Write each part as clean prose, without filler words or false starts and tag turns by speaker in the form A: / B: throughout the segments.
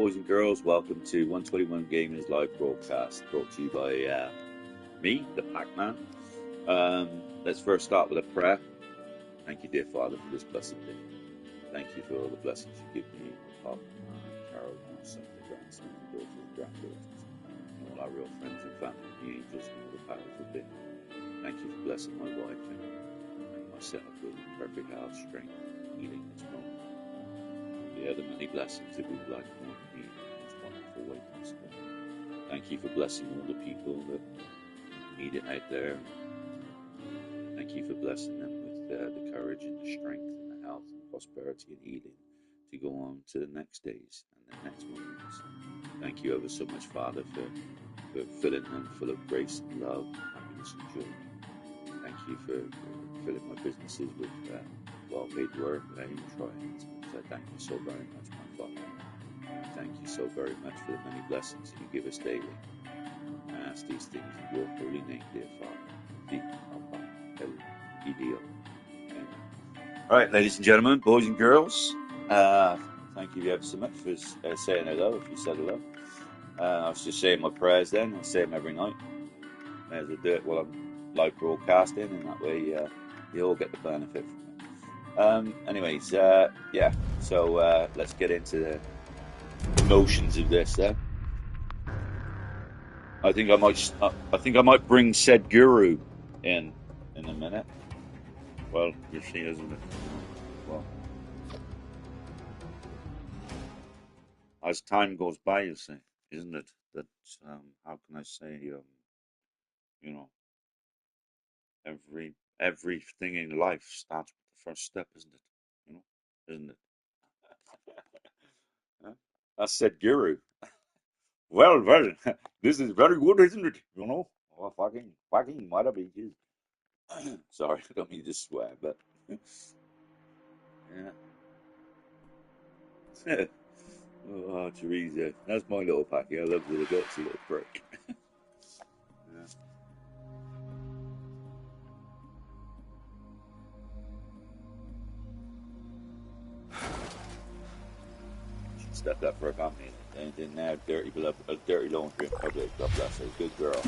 A: Boys and girls, welcome to 121 Gamers live broadcast brought to you by me, the Pac-Man. Let's first start with a prayer. Thank you, dear Father, for this blessed day. Thank you for all the blessings you give me, my pop, Carol, my son, the grandson, and daughters, granddaughters, and all our real friends and family, the angels, and all the powers that be. Thank you for blessing my wife and myself with perfect health, strength, and healing this moment. The other many blessings that we would like to need in this wonderful way possible. Thank you for blessing all the people that need it out there. Thank you for blessing them with the courage and the strength and the health and prosperity and healing to go on to the next days and the next moments. Thank you ever so much, Father, for filling them full of grace and love, happiness and joy. Thank you for filling my businesses with well-paid work that I even try. So thank you so very much, my Father. Thank you so very much for the many blessings that you give us daily. I ask these things in your holy name, dear Father. All right, ladies and gentlemen, boys and girls, thank you ever so much for saying hello, if you said hello. I was just saying my prayers then. I say them every night. May as well do it while I'm live broadcasting, and that way you all get the benefit from it. Anyways, yeah, so let's get into the emotions of this then. I think I might bring said guru in a minute. Well, you see, isn't it? Well, as time goes by, you see, isn't it? That how can I say, you know, everything in life starts with the first step, isn't it? You know, isn't it? Huh? That's said guru. Well, this is very good, isn't it? You know, oh, fucking mother bitches. Sorry, I don't mean to swear, but yeah. Oh, Teresa, that's my little packy. I love the guts, a little prick. Yeah. She stepped up for her family and then now dirty laundry in public. God bless her. Good girl.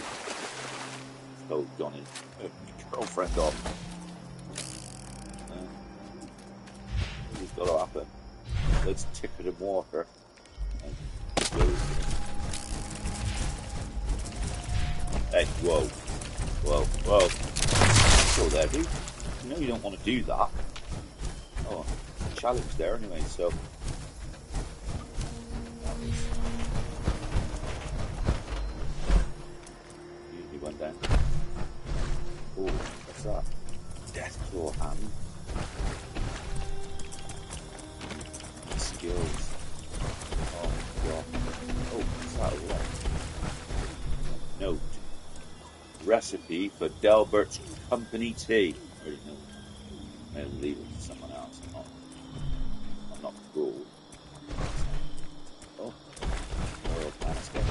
A: Told Johnny's girlfriend off. It's got to happen. Let's tip it in water. Hey, whoa. Still there, dude. You know you don't want to do that. Oh, challenge there anyway, so. Usually went down. Oh, what's that? Death claw hand. Skills. Oh god. Oh, what's that over there? Note. Recipe for Delbert's company tea. I already know. I'll leave it to someone else. I'm not cruel. Oh, royal panister.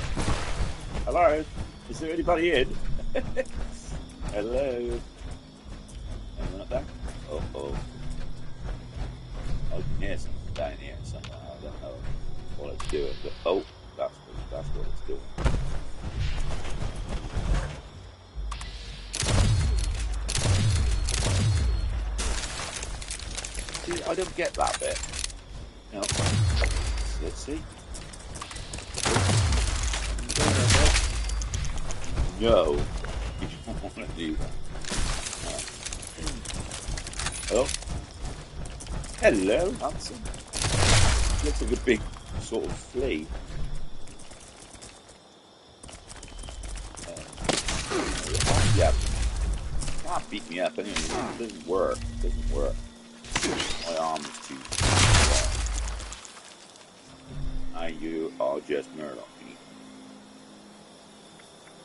A: Hello? Is there anybody in? Hello? Anyone up there? Oh. I can hear something down here somewhere. I don't know what it's doing, but oh, that's what it's doing. See, I don't get that bit. No. Let's see. No, you don't want to do that. Hello? Hello, handsome. Looks like a big sort of flea. Yeah. Can't beat me up anyway. It doesn't work. My arm is too long. You are just Murdoch.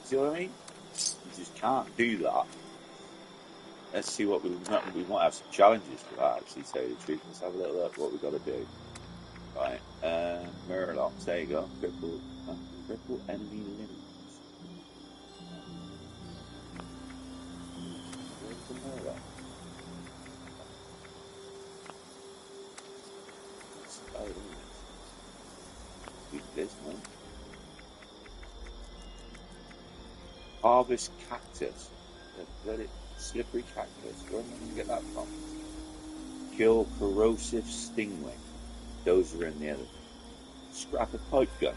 A: See what I mean? You just can't do that. Let's see what we might have some challenges for that, actually, to tell you the truth. Let's have a little look what we've got to do. Right, Murloc, there you go. Cripple enemy limbs. Where's the Murloc? Oh, this, man. Harvest cactus. Let it slippery cactus. Where am I going to get that from? Kill corrosive stingray. Those are in the other. Scrap a pipe gun.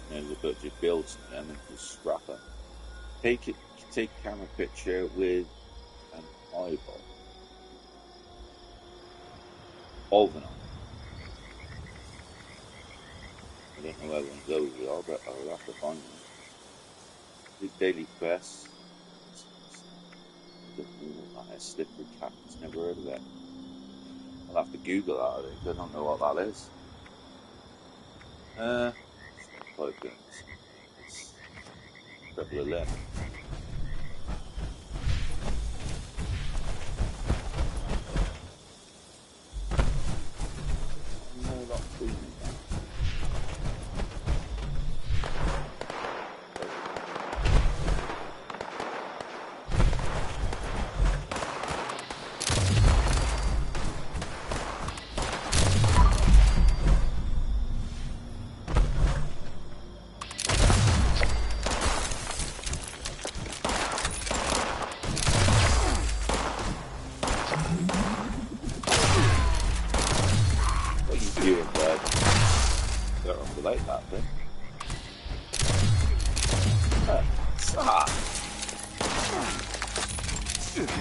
A: There's a bunch of builds and then just scrapper. Take camera picture with an eyeball. Alvanite. I don't know where one of those are, but I'll have to find them. Big daily quest. I don't know what that is. Slippery cactus. Never heard of it. I'll have to Google that, I think. I don't know what that is. Pipe guns. It's Triple 11.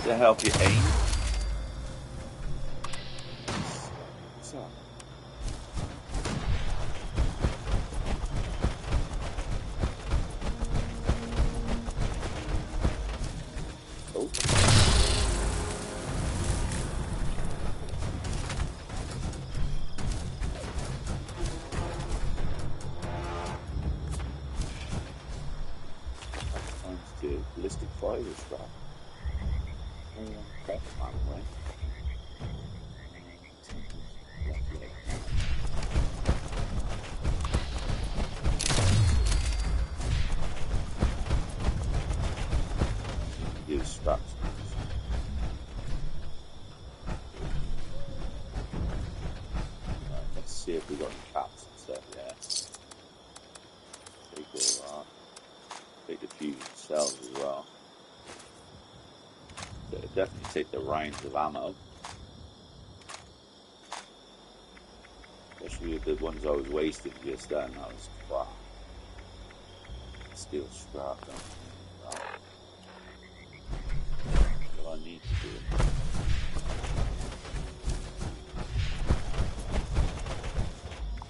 A: To help you aim. What's that? Oh. Times 2. Ballistic fire strap. Use straps. Right, let's see if we got any caps and stuff. Yeah. Take all that. Take the fusion cells as well. Definitely take the rounds of ammo, especially with the ones I was wasting just then. That was crap. Steel scrap. What I need to do.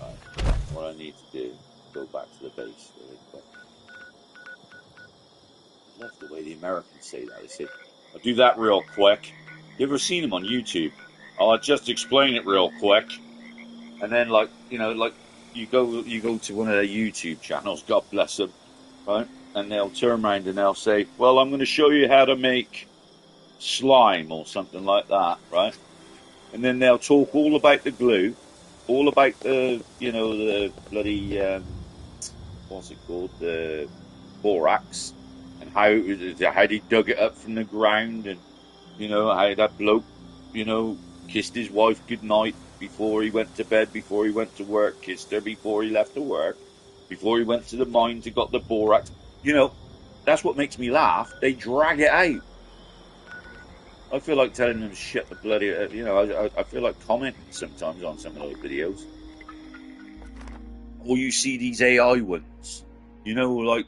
A: Right. What I need to do. Go back to the base really quick. I love the way the Americans say that. They say, I'll do that real quick. You ever seen them on YouTube? I'll just explain it real quick. And then, like, you know, like you go to one of their YouTube channels, God bless them, right? And they'll turn around and they'll say, well, I'm going to show you how to make slime or something like that, right? And then they'll talk all about the glue, all about the, you know, the bloody, what's it called? The borax. And how they dug it up from the ground, and you know how that bloke, you know, kissed his wife goodnight before he went to bed, before he went to work, kissed her before he left to work, before he went to the mines and got the borax. You know, that's what makes me laugh. They drag it out. I feel like telling them shit the bloody, you know, I feel like commenting sometimes on some of those videos. Or you see these AI ones, you know, like,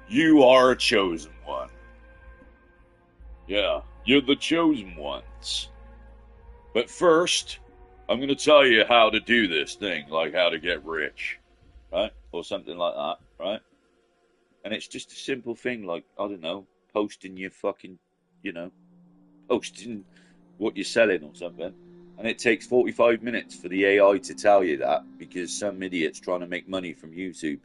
A: you are a chosen one. Yeah, you're the chosen ones. But first, I'm going to tell you how to do this thing, like how to get rich, right? Or something like that, right? And it's just a simple thing, like, I don't know, posting your fucking, you know, posting what you're selling or something. And it takes 45 minutes for the AI to tell you that because some idiot's trying to make money from YouTube.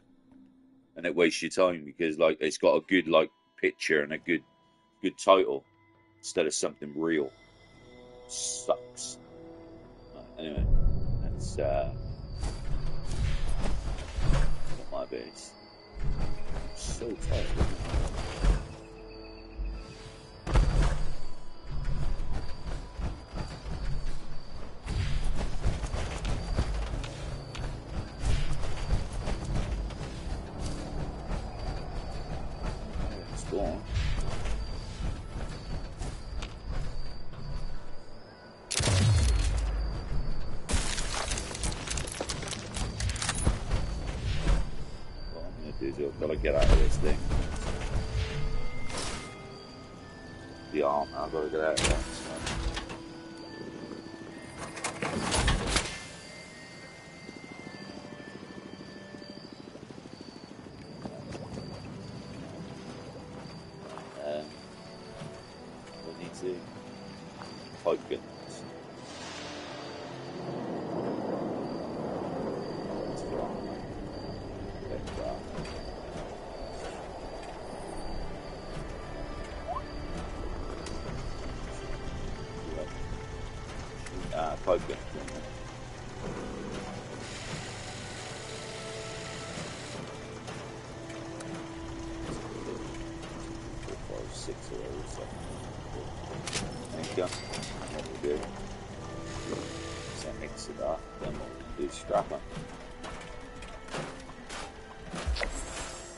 A: And it wastes your time because, like, it's got a good, like, picture and a good title instead of something real. Sucks. Anyway, that's my base. I'm so tired. Go on. What I'm gonna do is I've got to get out of this thing. The arm, I've got to get out of that. So. I need to focus. That's wrong. That's wrong. Focus. 4, 5, 6 of those. So. There you go. What we do. So mix it up. Then what we do is strap it.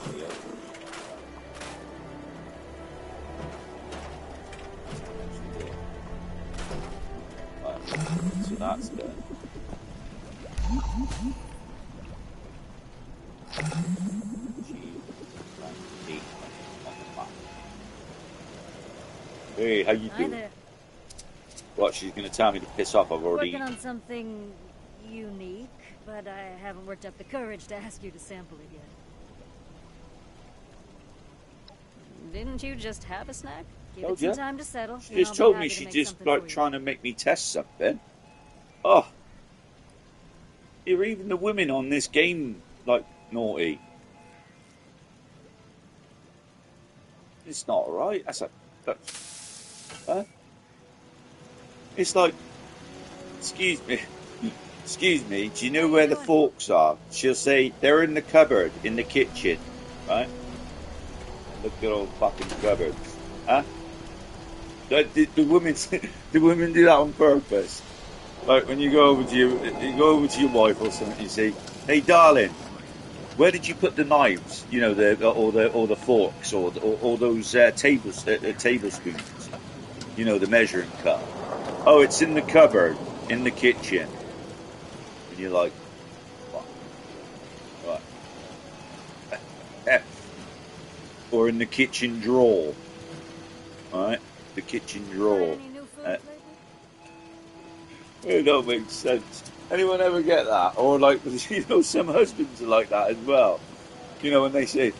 A: There you go. So that's done. Hey, how you doing?
B: There.
A: What, she's going to tell me to piss off? I've already...
B: Working on something unique, but I haven't worked up the courage to ask you to sample it yet. Didn't you just have a snack? Give it some time to settle.
A: She just told me she just like trying to make me test something. Oh, you're even the women on this game like naughty. It's not right. Huh? It's like, excuse me, do you know where the forks are? She'll say, they're in the cupboard, in the kitchen, right? Look at all fucking cupboards. Huh? The women do that on purpose. Like when you go over to your wife or something, you say, hey darling, where did you put the knives? You know, the forks or those tablespoons. You know, the measuring cup. Oh, it's in the cupboard, in the kitchen. And you're like, what? Right. Or in the kitchen drawer. Alright? The kitchen drawer. It don't make sense. Anyone ever get that? Or like, you know, some husbands are like that as well. You know, when they say,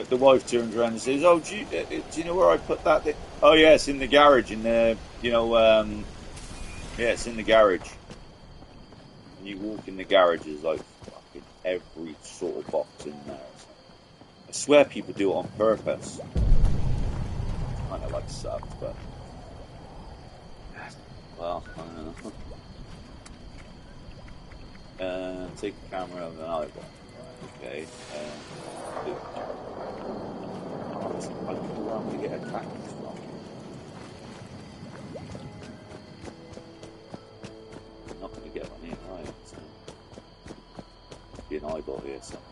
A: the wife turns around and says, oh, do you know where I put that thing? Oh, yeah, it's in the garage, in the, you know, yeah, it's in the garage. And you walk in the garage, there's like fucking every sort of box in there. I swear people do it on purpose. Kind of like sucks, but, well, I don't know. Take the camera of an eyeball. Okay. I don't know where I'm going to get attacked from. I'm not going to get one here, right? So, be an eyeball here somewhere.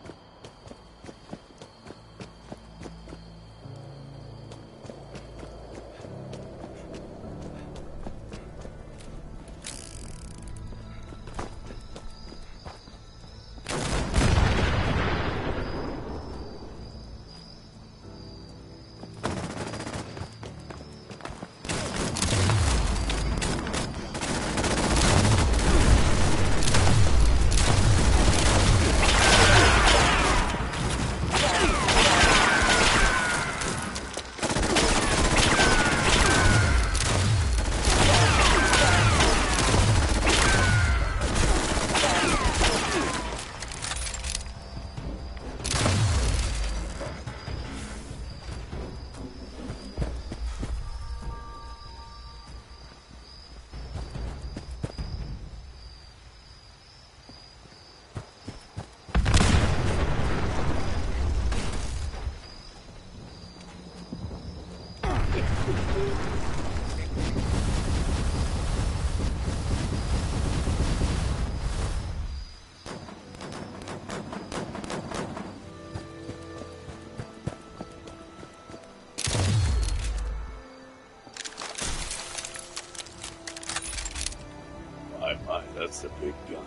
A: That's a big gun.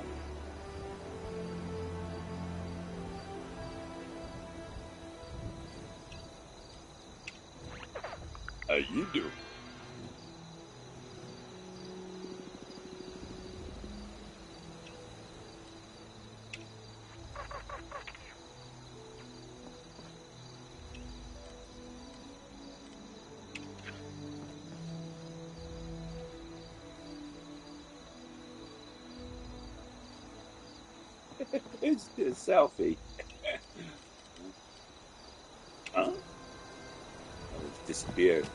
A: How you doing? It's a selfie. Huh? Oh, it's disappeared.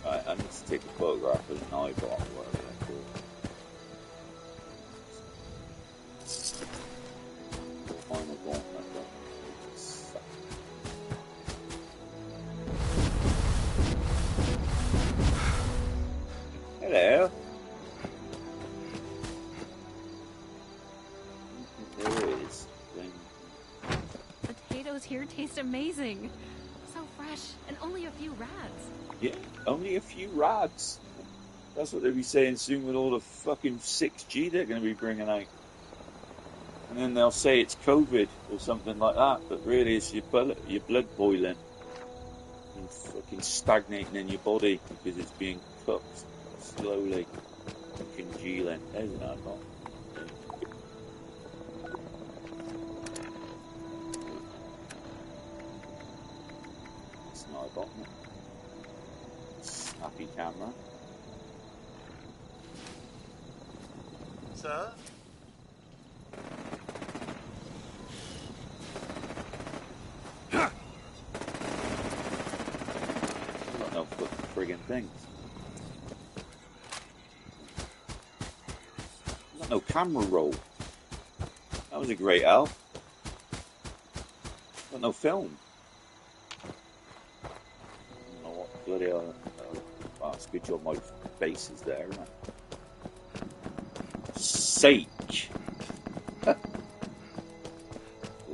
A: Right, I need to take a photograph of an eyeball or whatever that's called. Final gauntlet, but hello. There it is.
C: Potatoes here taste amazing. So fresh, and only a few rads.
A: Yeah, only a few rads. That's what they'll be saying soon with all the fucking 6G they're going to be bringing out. And then they'll say it's COVID or something like that, but really it's your blood boiling and fucking stagnating in your body because it's being cooked slowly, congealing. There's an eyeball. It's an eyeball. Snappy camera.
D: Sir?
A: Got no friggin' things. Got no camera roll. That was a great help. Got no film. I don't know what bloody hell. Oh, it's a good job my face is there, isn't it? Sake.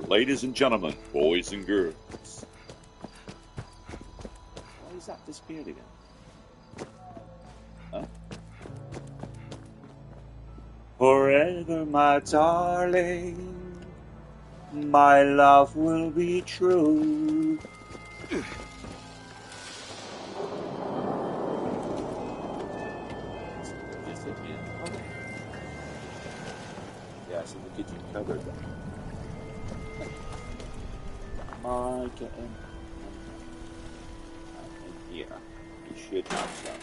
A: Ladies and gentlemen, boys and girls. Why is that disappeared again? Huh? Forever, my darling, my love will be true. Yeah, so the kitchen cupboard. Am I getting in here? You should have some.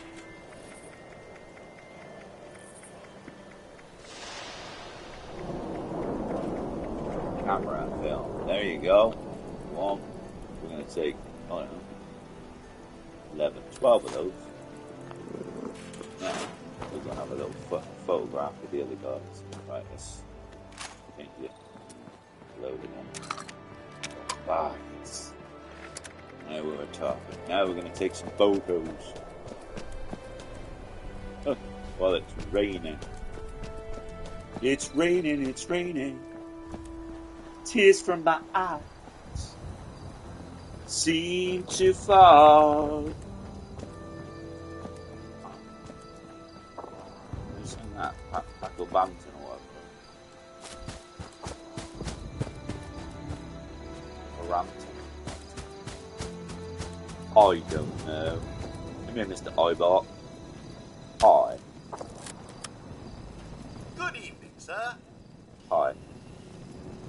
A: Camera and film. There you go. One. We're going to take, I don't know, 11, 12 of those. Now, we're going to have a little photograph of the other guys. Right, let's change it. Load again. Nice. Now we're talking. Now we're going to take some photos. Oh, well, it's raining. It's raining, it's raining. Tears from my eyes seem to fall. You sing that Paco Banton or whatever. I don't know. Come here, Mr. Eyeball. Hi.
D: Good evening, sir.
A: Hi.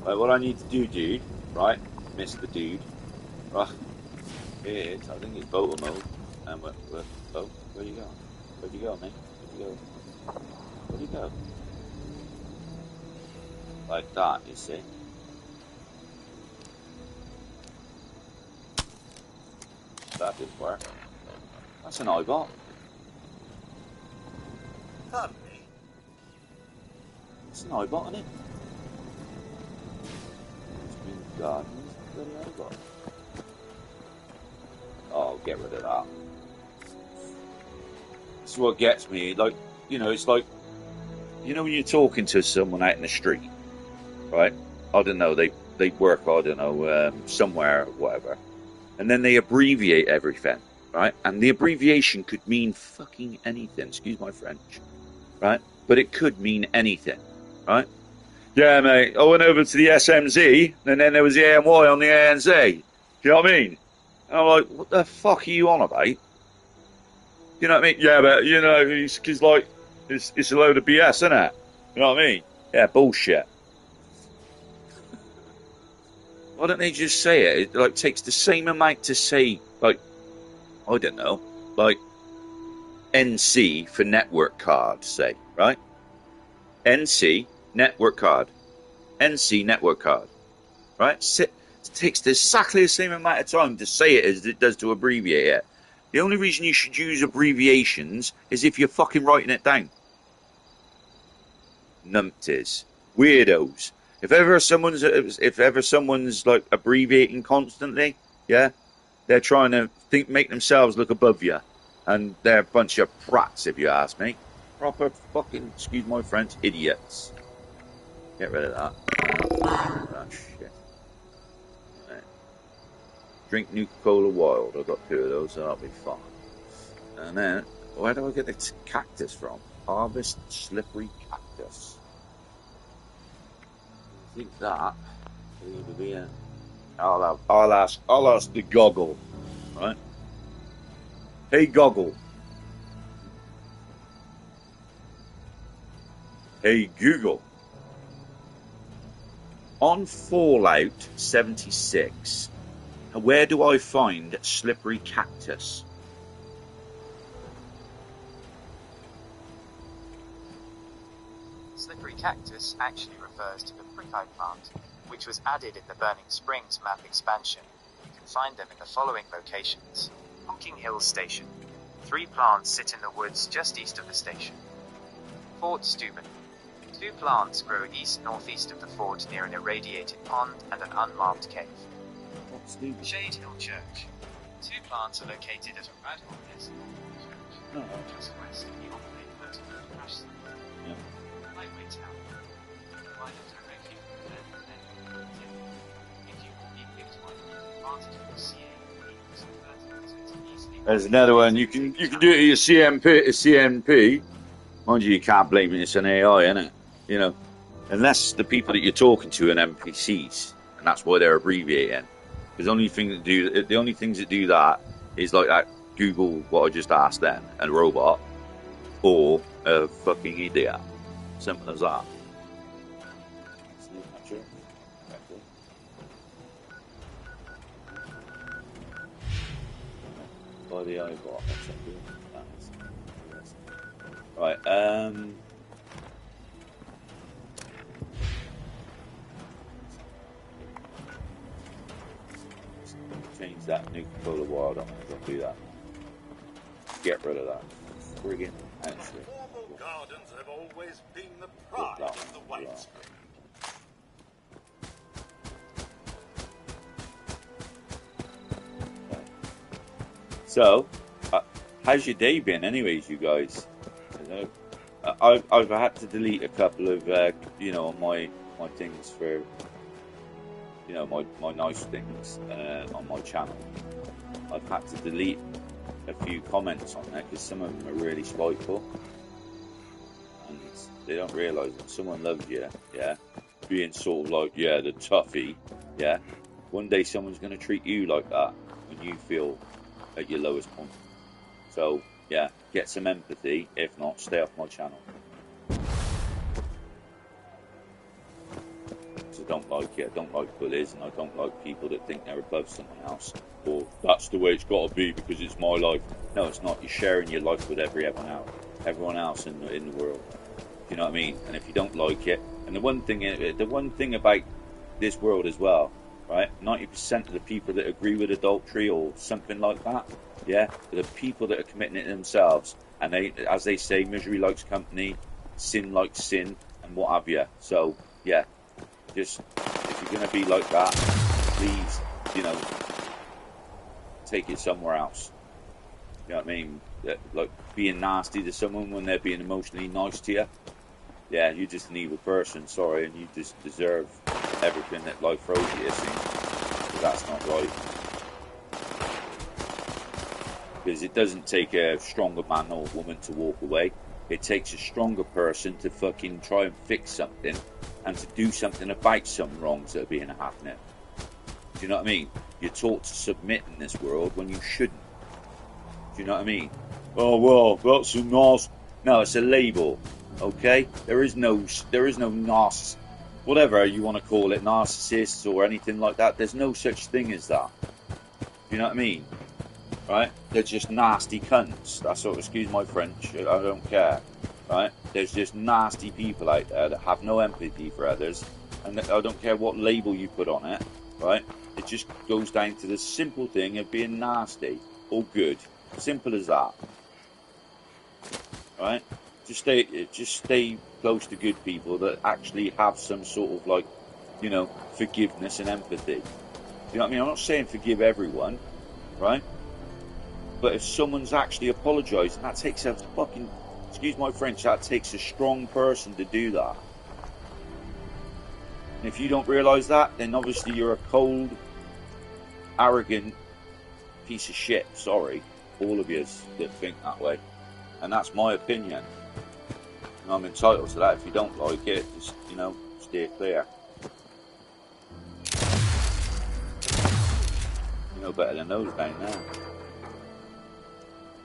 A: Right, what I need to do, dude, right, Mr. Dude, right, here it is. I think it's photo mode. And oh, where'd you go? Where'd you go, mate? Where'd you go? Where'd you go? Like that, you see? That didn't work. That's an eyeball.
D: Pardon me.
A: It's an eyeball, isn't it? It's been gardens, bloody eyeball. Oh, get rid of that. This is what gets me. Like, you know, it's like, you know, when you're talking to someone out in the street, right? I don't know, they work, I don't know, somewhere, whatever. And then they abbreviate everything, right? And the abbreviation could mean fucking anything, excuse my French, right? but it could mean anything, right? Yeah, mate, I went over to the SMZ, and then there was the AMY on the ANZ. Do you know what I mean? And I'm like, what the fuck are you on about? You know what I mean? Yeah, but, you know, because, like, it's a load of BS, isn't it? You know what I mean? Yeah, bullshit. Why don't they just say it? It, like, takes the same amount to say, like, I don't know, like, NC for network card, say, right? NC, network card. NC, network card. Right? It takes exactly the same amount of time to say it as it does to abbreviate it. The only reason you should use abbreviations is if you're fucking writing it down. Numpties. Weirdos. If ever someone's like abbreviating constantly, yeah, they're trying to make themselves look above you. And they're a bunch of prats, if you ask me. Proper fucking, excuse my French, idiots. Get rid of that. Oh, shit. Right. Drink Nuka-Cola Wild. I've got 2 of those, so that'll be fine. And then, where do I get this cactus from? Harvest slippery cactus. I think that will either be a... I'll ask the goggle, right? Hey, Goggle. Hey, Google. On Fallout 76, where do I find slippery cactus?
E: Slippery cactus actually refers to the prickeye plant, which was added in the Burning Springs map expansion. You can find them in the following locations. Honking Hills Station. 3 plants sit in the woods just east of the station. Fort Steuben. 2 plants grow east-northeast of the fort near an irradiated pond and an unmarked cave. Shade Hill Church. 2 plants are located at a radical nest north of the church, just west of the operate vertical crash site. Highway Tower. Provided directly from the land. If you will be picked one, advantage of the CA.
A: There's another one. You can do it to your CMP. Mind you can't blame it. It's an AI, isn't it? You know, unless the people that you're talking to are NPCs, and that's why they're abbreviating. Because the only things that do that is like that Google what I just asked then, and a robot, or a fucking idiot. Simple as that. By the iBot. Right, change that Nuka-Cola Wild on. Don't do that. Get rid of that. Friggin' answer.
D: Formal gardens have always been the pride of the White Spring.
A: So, how's your day been, anyways, you guys? I've had to delete a couple of, my things for, my nice things on my channel. I've had to delete a few comments on there because some of them are really spiteful, and they don't realise when someone loves you, yeah, being sort of like, yeah, the toughie, yeah. One day someone's going to treat you like that when you feel at your lowest point. So yeah, get some empathy. If not, stay off my channel. So don't like bullies, and I don't like people that think they're above someone else, or that's the way it's got to be because it's my life. No, it's not. You're sharing your life with everyone else in the world. You know what I mean? And if you don't like it, and the one thing about this world as well, right? 90% of the people that agree with adultery or something like that, yeah, are the people that are committing it themselves. And they, as they say, misery likes company, sin likes sin, and what have you. So yeah, just if you're gonna be like that, please, take it somewhere else. You know what I mean? Like being nasty to someone when they're being emotionally nice to you. Yeah, you're just an evil person, sorry, and you just deserve everything that life throws you, it seems. But that's not right. Because it doesn't take a stronger man or woman to walk away. It takes a stronger person to fucking try and fix something and to do something about some wrongs that are being happening. Do you know what I mean? You're taught to submit in this world when you shouldn't. Do you know what I mean? Oh, well, that's a nice... No, it's a label, okay? There is no narcissist, whatever you want to call it, narcissists or anything like that. There's no such thing as that. Do you know what I mean? Right? They're just nasty cunts. That's what, excuse my French, I don't care. Right? There's just nasty people out there that have no empathy for others, and I don't care what label you put on it, right? It just goes down to the simple thing of being nasty or good. Simple as that. Right? Just stay close to good people that actually have some sort of, like, you know, forgiveness and empathy. You know what I mean? I'm not saying forgive everyone, right? But if someone's actually apologised, that takes a fucking, excuse my French, that takes a strong person to do that. And if you don't realise that, then obviously you're a cold, arrogant piece of shit. Sorry, all of you that think that way. And that's my opinion. And I'm entitled to that. If you don't like it, just, you know, steer clear. You know better than those down there.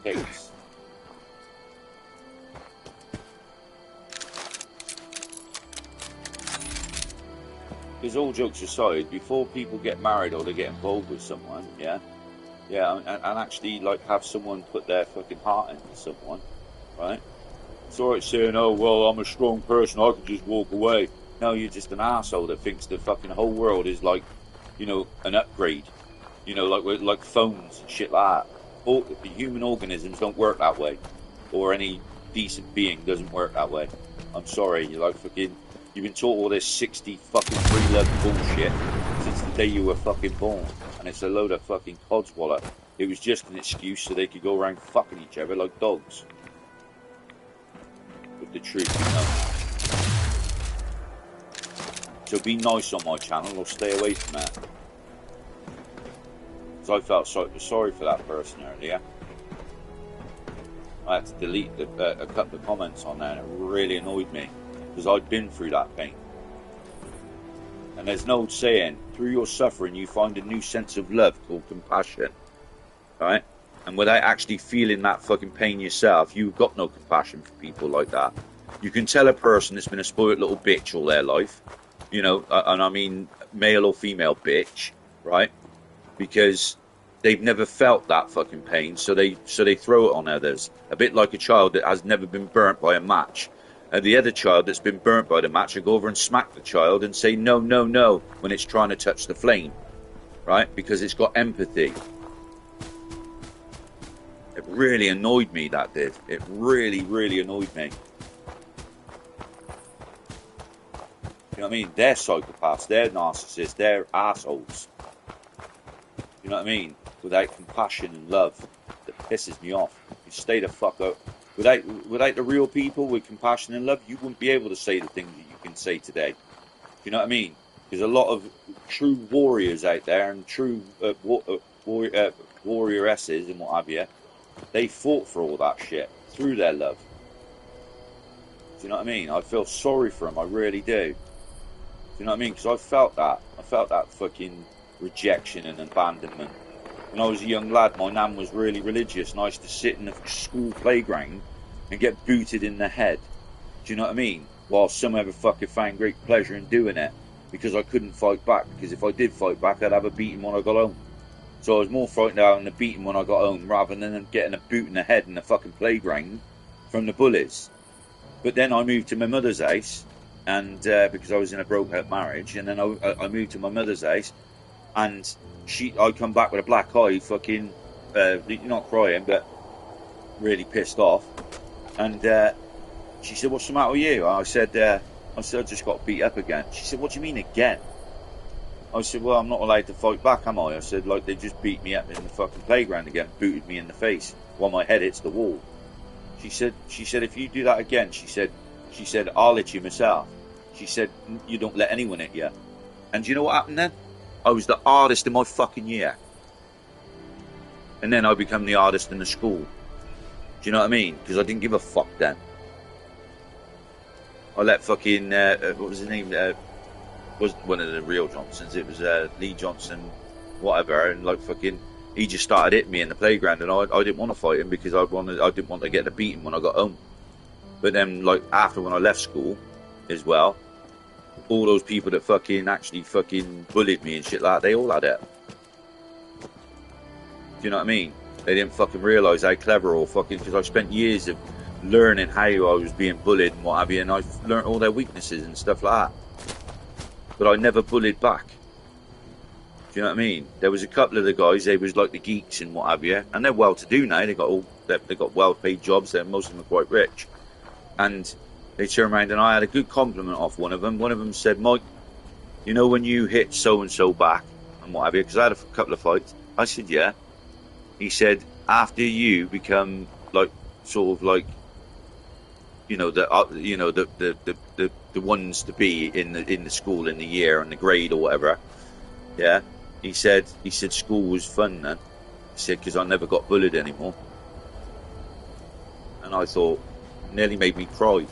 A: Cakes. Because all jokes aside, before people get married or they get involved with someone, yeah, and actually, like, have someone put their fucking heart into someone, right? It's alright saying, oh, well, I'm a strong person, I can just walk away. No, you're just an asshole that thinks the fucking whole world is like, you know, an upgrade. You know, like phones and shit like that. All, human organisms don't work that way. Or any decent being doesn't work that way. I'm sorry, you're like fucking... You've been taught all this 60 fucking free love bullshit since the day you were fucking born. And it's a load of fucking codswallop. It was just an excuse so they could go around fucking each other like dogs. With the truth, you know. So be nice on my channel or stay away from that. So I felt sorry for that person earlier. I had to delete a couple of comments on there and it really annoyed me. Because I'd been through that pain. And there's an old saying, through your suffering you find a new sense of love called compassion. Right? And without actually feeling that fucking pain yourself, you've got no compassion for people like that. You can tell a person that's been a spoiled little bitch all their life, you know, and I mean male or female bitch, right? Because they've never felt that fucking pain, so they throw it on others. A bit like a child that has never been burnt by a match. And the other child that's been burnt by the match will go over and smack the child and say, no, no, no, when it's trying to touch the flame, right? Because it's got empathy. It really annoyed me, that did. It really, really annoyed me. You know what I mean? They're psychopaths, they're narcissists, they're assholes. You know what I mean? Without compassion and love, that pisses me off. You stay the fuck up. Without the real people with compassion and love, you wouldn't be able to say the things that you can say today. You know what I mean? There's a lot of true warriors out there and true warrioresses and what have you. They fought for all that shit through their love. Do you know what I mean? I feel sorry for them, I really do. Do you know what I mean? Because I felt that. I felt that fucking rejection and abandonment. When I was a young lad, my nan was really religious and I used to sit in the school playground and get booted in the head. Do you know what I mean? While some ever fucking found great pleasure in doing it because I couldn't fight back. Because if I did fight back, I'd have a beating when I got home. So I was more frightened out in a beating when I got home rather than getting a boot in the head in the fucking playground from the bullies. But then I moved to my mother's house and because I was in a broke up marriage, and then I moved to my mother's house. And I come back with a black eye, fucking, not crying, but really pissed off. And she said, "What's the matter with you?" I said, "I just got beat up again." She said, "What do you mean again?" I said, "Well, I'm not allowed to fight back, am I?" I said, "Like, they just beat me up in the fucking playground again, booted me in the face while my head hits the wall." She said, "If you do that again," she said, "I'll hit you myself." She said, "You don't let anyone hit you." And do you know what happened then? I was the hardest in my fucking year. And then I became the hardest in the school. Do you know what I mean? Because I didn't give a fuck then. I let fucking what was his name? Wasn't one of the real Johnsons. It was Lee Johnson, whatever, and like fucking. He just started hitting me in the playground, and I didn't want to fight him because I didn't want to get the beating when I got home. But then, like after when I left school, as well, all those people that fucking actually fucking bullied me and shit like that, they all had it. Do you know what I mean? They didn't fucking realise how clever or fucking, because I spent years of learning how I was being bullied and what have you, and I learnt all their weaknesses and stuff like that. But I never bullied back. Do you know what I mean? There was a couple of the guys, they was like the geeks and what have you, and they're well to do now. They got well paid jobs. Most of them are quite rich, and they turned around and I had a good compliment off one of them. One of them said, "Mike, you know when you hit so and so back and what have you?" Because I had a couple of fights. I said, "Yeah." He said, "After you become like sort of like, you know, the ones to be in the school in the year and the grade or whatever, yeah." He said school was fun then. He said, because I never got bullied anymore. And I thought, nearly made me cry. Do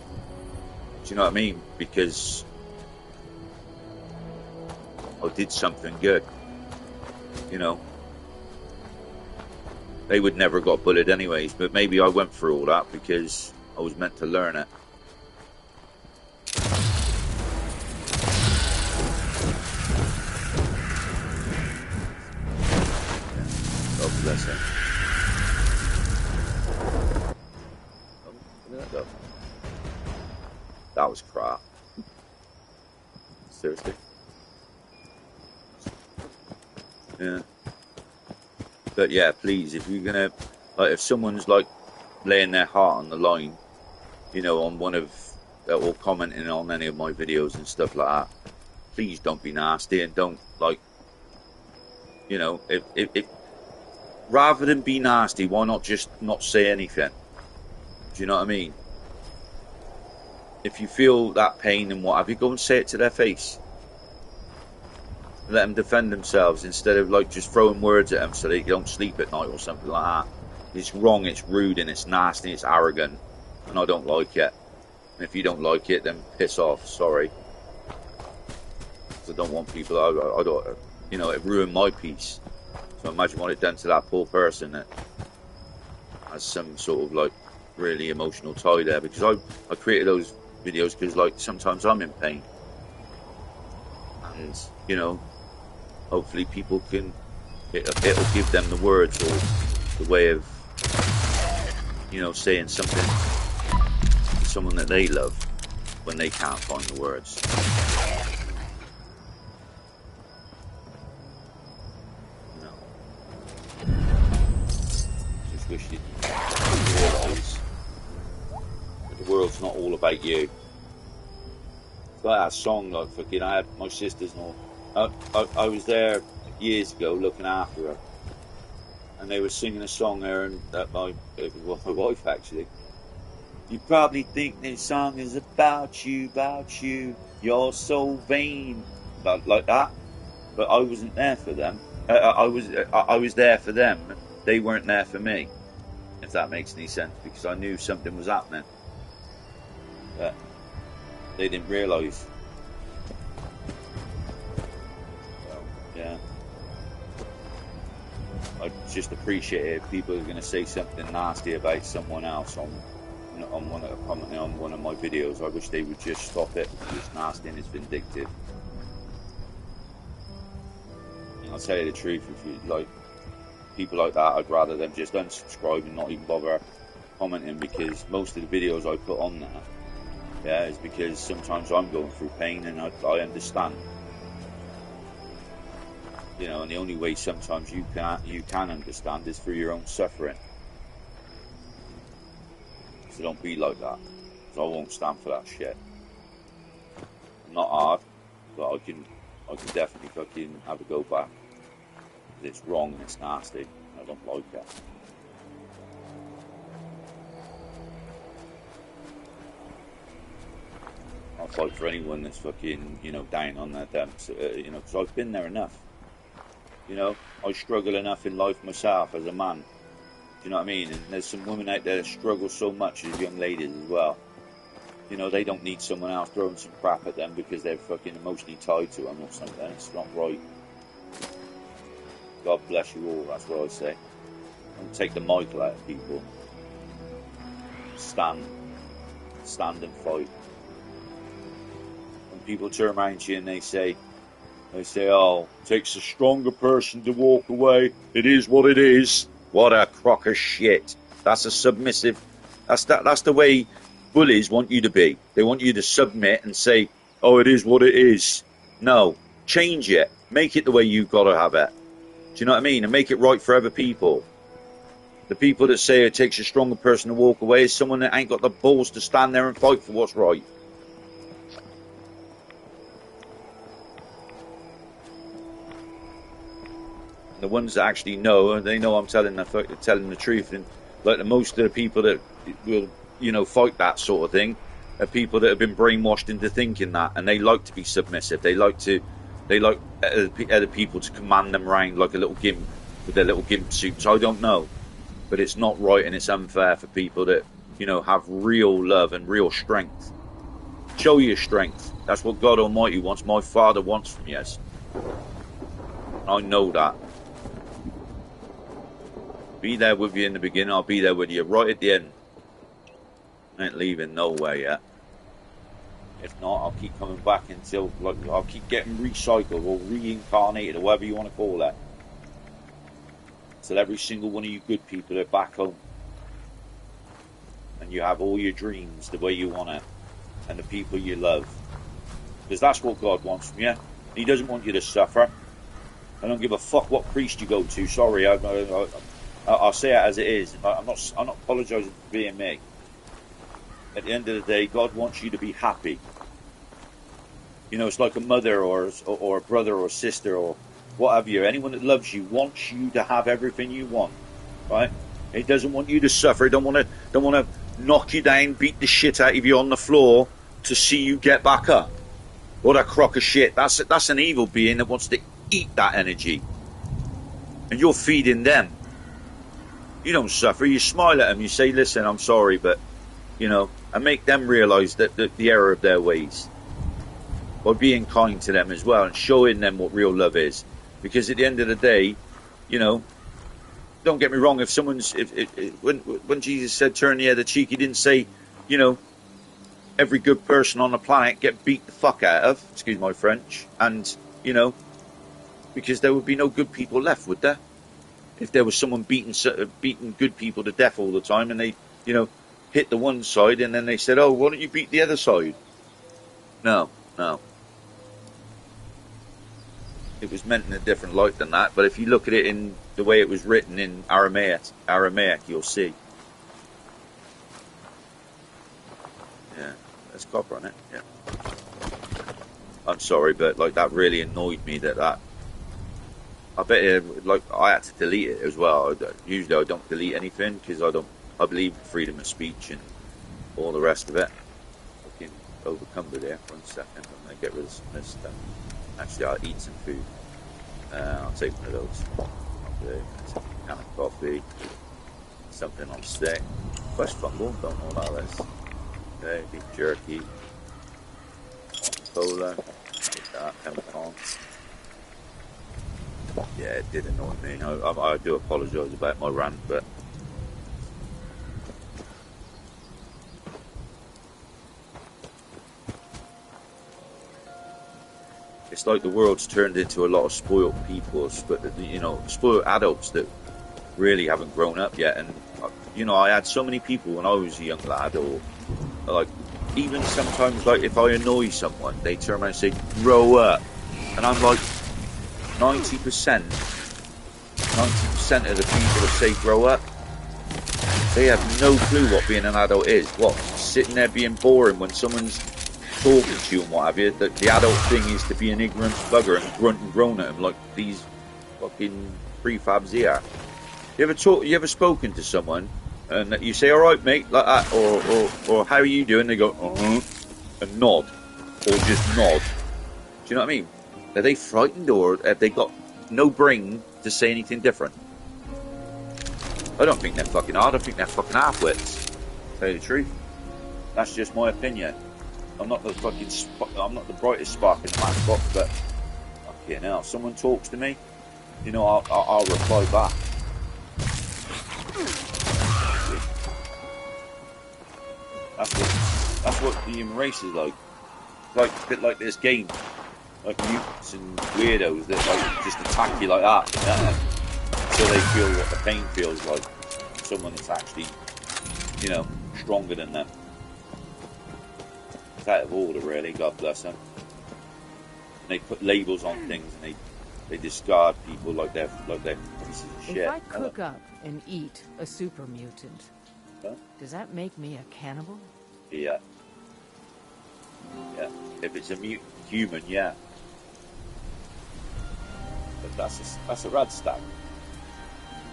A: you know what I mean? Because I did something good. You know. They would never have got bullied anyways, but maybe I went through all that because I was meant to learn it. God bless him. Oh, where did that go? That was crap. Seriously. Yeah. But yeah, please, if you're gonna, like, if someone's like laying their heart on the line, you know, on one of, or commenting on any of my videos and stuff like that, please don't be nasty and don't, like, you know, if rather than be nasty, why not just not say anything? Do you know what I mean? If you feel that pain and what have you, go and say it to their face. Let them defend themselves instead of like just throwing words at them so they don't sleep at night or something like that. It's wrong, it's rude, and it's nasty, it's arrogant, and I don't like it. And if you don't like it, then piss off. Sorry. I don't want people. I don't. You know, it ruined my peace. So imagine what it done to that poor person that has some sort of like really emotional tie there. Because I created those videos because like sometimes I'm in pain, and you know. Hopefully people can, it'll give them the words or the way of, you know, saying something to someone that they love when they can't find the words. You know. Just wish you'd realise that the world's not all about you. It's like that song, like fucking, I had my sisters and all. I was there years ago looking after her, and they were singing a song there, and my wife actually. You probably think this song is about you, you're so vain, like that. But I wasn't there for them. I was there for them. They weren't there for me. If that makes any sense, because I knew something was happening, but they didn't realise. Yeah, I just appreciate it if people are going to say something nasty about someone else on one of my videos. I wish they would just stop it because it's nasty and it's vindictive. And I'll tell you the truth, if you like people like that, I'd rather them just unsubscribe and not even bother commenting, because most of the videos I put on there, yeah, is because sometimes I'm going through pain and I understand. You know, and the only way sometimes you can understand is through your own suffering. So don't be like that, because I won't stand for that shit. I'm not hard, but I can definitely fucking have a go back. It's wrong and it's nasty. I don't like it. I'll fight for anyone that's fucking, you know, down on their dumps, you know, because I've been there enough. You know, I struggle enough in life myself as a man. Do you know what I mean? And there's some women out there that struggle so much as young ladies as well. You know, they don't need someone else throwing some crap at them because they're fucking emotionally tied to them or something. It's not right. God bless you all, that's what I say. Don't take the Michael out of people. Stand and fight. When people turn around to you and they say, oh, it takes a stronger person to walk away. It is what it is. What a crock of shit. That's a submissive. That's the way bullies want you to be. They want you to submit and say, oh, it is what it is. No, change it. Make it the way you've got to have it. Do you know what I mean? And make it right for other people. The people that say it takes a stronger person to walk away is someone that ain't got the balls to stand there and fight for what's right. The ones that actually know, they know I'm telling the truth. And like most of the people that will, you know, fight that sort of thing are people that have been brainwashed into thinking that, and they like to be submissive. They like other people to command them around like a little gimp with their little gimp suits. I don't know, but it's not right and it's unfair for people that, you know, have real love and real strength. Show your strength. That's what God Almighty wants. My Father wants from you. I know that. Be there with you in the beginning. I'll be there with you right at the end. I ain't leaving nowhere yet. If not, I'll keep coming back until, like, I'll keep getting recycled or reincarnated or whatever you want to call that. Till every single one of you good people are back home. And you have all your dreams the way you want it. And the people you love. Because that's what God wants from you. He doesn't want you to suffer. I don't give a fuck what priest you go to. Sorry, I'll say it as it is. I'm not apologising for being me. At the end of the day, God wants you to be happy. You know, it's like a mother or a brother or a sister or what have you. Anyone that loves you wants you to have everything you want, right? He doesn't want you to suffer. He don't want to knock you down, beat the shit out of you on the floor to see you get back up. What a crock of shit. That's an evil being that wants to eat that energy. And you're feeding them. You don't suffer. You smile at them. You say, listen, I'm sorry, but, you know, and make them realise that the error of their ways. By being kind to them as well and showing them what real love is. Because at the end of the day, you know, don't get me wrong, if someone's, when Jesus said turn the other cheek, he didn't say, you know, every good person on the planet get beat the fuck out of, excuse my French, and, you know, because there would be no good people left, would there? If there was someone beating good people to death all the time and they, you know, hit the one side and then they said, oh, why don't you beat the other side? No. It was meant in a different light than that, but if you look at it in the way it was written in Aramaic, you'll see. Yeah, there's copper on it, yeah. I'm sorry, but like that really annoyed me that I bet I had to delete it as well. Usually I don't delete anything because I believe in freedom of speech and all the rest of it. I can overcome with it. 1 second, I'm going to get rid of some of this stuff. Actually, I'll eat some food. I'll take one of those. Okay, a can of coffee, something on stick. Fresh fungal, don't know about this. Okay, beef jerky, cola, like that, chemical. Yeah, it did annoy me. I do apologise about my rant, but it's like the world's turned into a lot of spoiled people, but you know, spoiled adults that really haven't grown up yet. And you know, I had so many people when I was a young lad, or like even sometimes, like if I annoy someone, they turn around and say, "Grow up," and I'm like, 90% of the people that say grow up, they have no clue what being an adult is. What, sitting there being boring when someone's talking to you and what have you. The adult thing is to be an ignorant bugger and grunt and groan at them like these fucking prefabs here. You ever spoken to someone and you say, alright mate, like that, or how are you doing? They go, and nod, or just nod. Do you know what I mean? Are they frightened, or have they got no brain to say anything different? I don't think they're fucking hard. I think they're fucking half-wits, to tell you the truth. That's just my opinion. I'm not the fucking I'm not the brightest spark in the matchbox, but fucking hell, if someone talks to me, you know, I'll reply back. That's what the human race is like. It's like a bit like this game, like mutants and weirdos that like just attack you like that, you know? So they feel what the pain feels like. Someone that's actually, you know, stronger than them. It's out of order, really. God bless them. And they put labels on things, and they discard people like they're pieces of shit.
F: If I cook up and eat a super mutant,
A: huh?
F: Does that make me a cannibal?
A: Yeah. Yeah. If it's a mutant human, yeah. But that's a rad stab.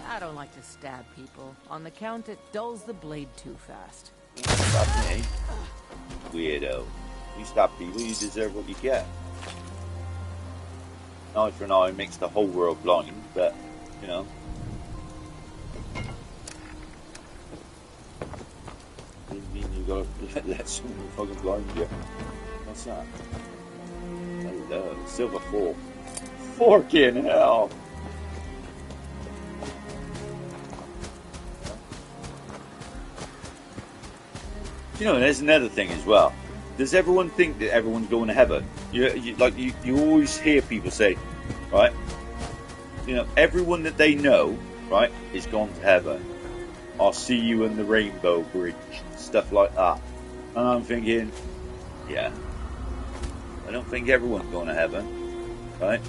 F: I don't like to stab people. On the count, it dulls the blade too fast.
A: Stab me. Weirdo. You stab people, you deserve what you get. Eye for an eye makes the whole world blind, but, you know. Doesn't mean you gotta let someone fucking blind you. What's that? Hello. Silver fork. Fucking hell! You know, there's another thing as well. Does everyone think that everyone's going to heaven? You always hear people say, right? You know, everyone that they know, right, is gone to heaven. I'll see you in the Rainbow Bridge, stuff like that. And I'm thinking, yeah, I don't think everyone's going to heaven, right?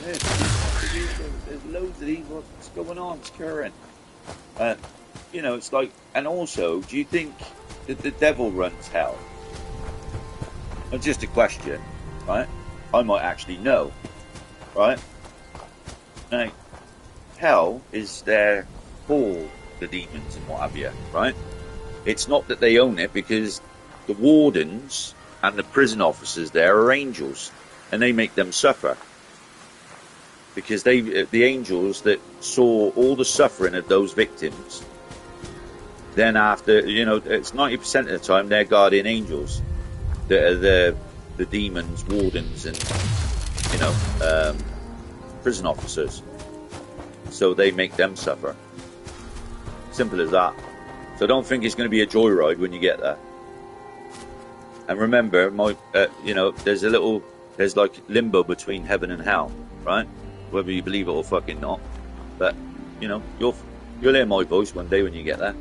A: There's loads of these. What's going on? It's current. You know, it's like, and also, do you think that the devil runs hell? It's just a question, right? I might actually know, right? Now, hell is there for the demons and what have you, right? It's not that they own it, because the wardens and the prison officers there are angels, and they make them suffer. Because the angels that saw all the suffering of those victims, then after, you know, it's 90% of the time they're guardian angels that are the demons, wardens, and, you know, prison officers. So they make them suffer. Simple as that. So don't think it's going to be a joyride when you get there. And remember, you know, there's like limbo between heaven and hell, right? Whether you believe it or fucking not. But, you know, you'll hear my voice one day when you get there.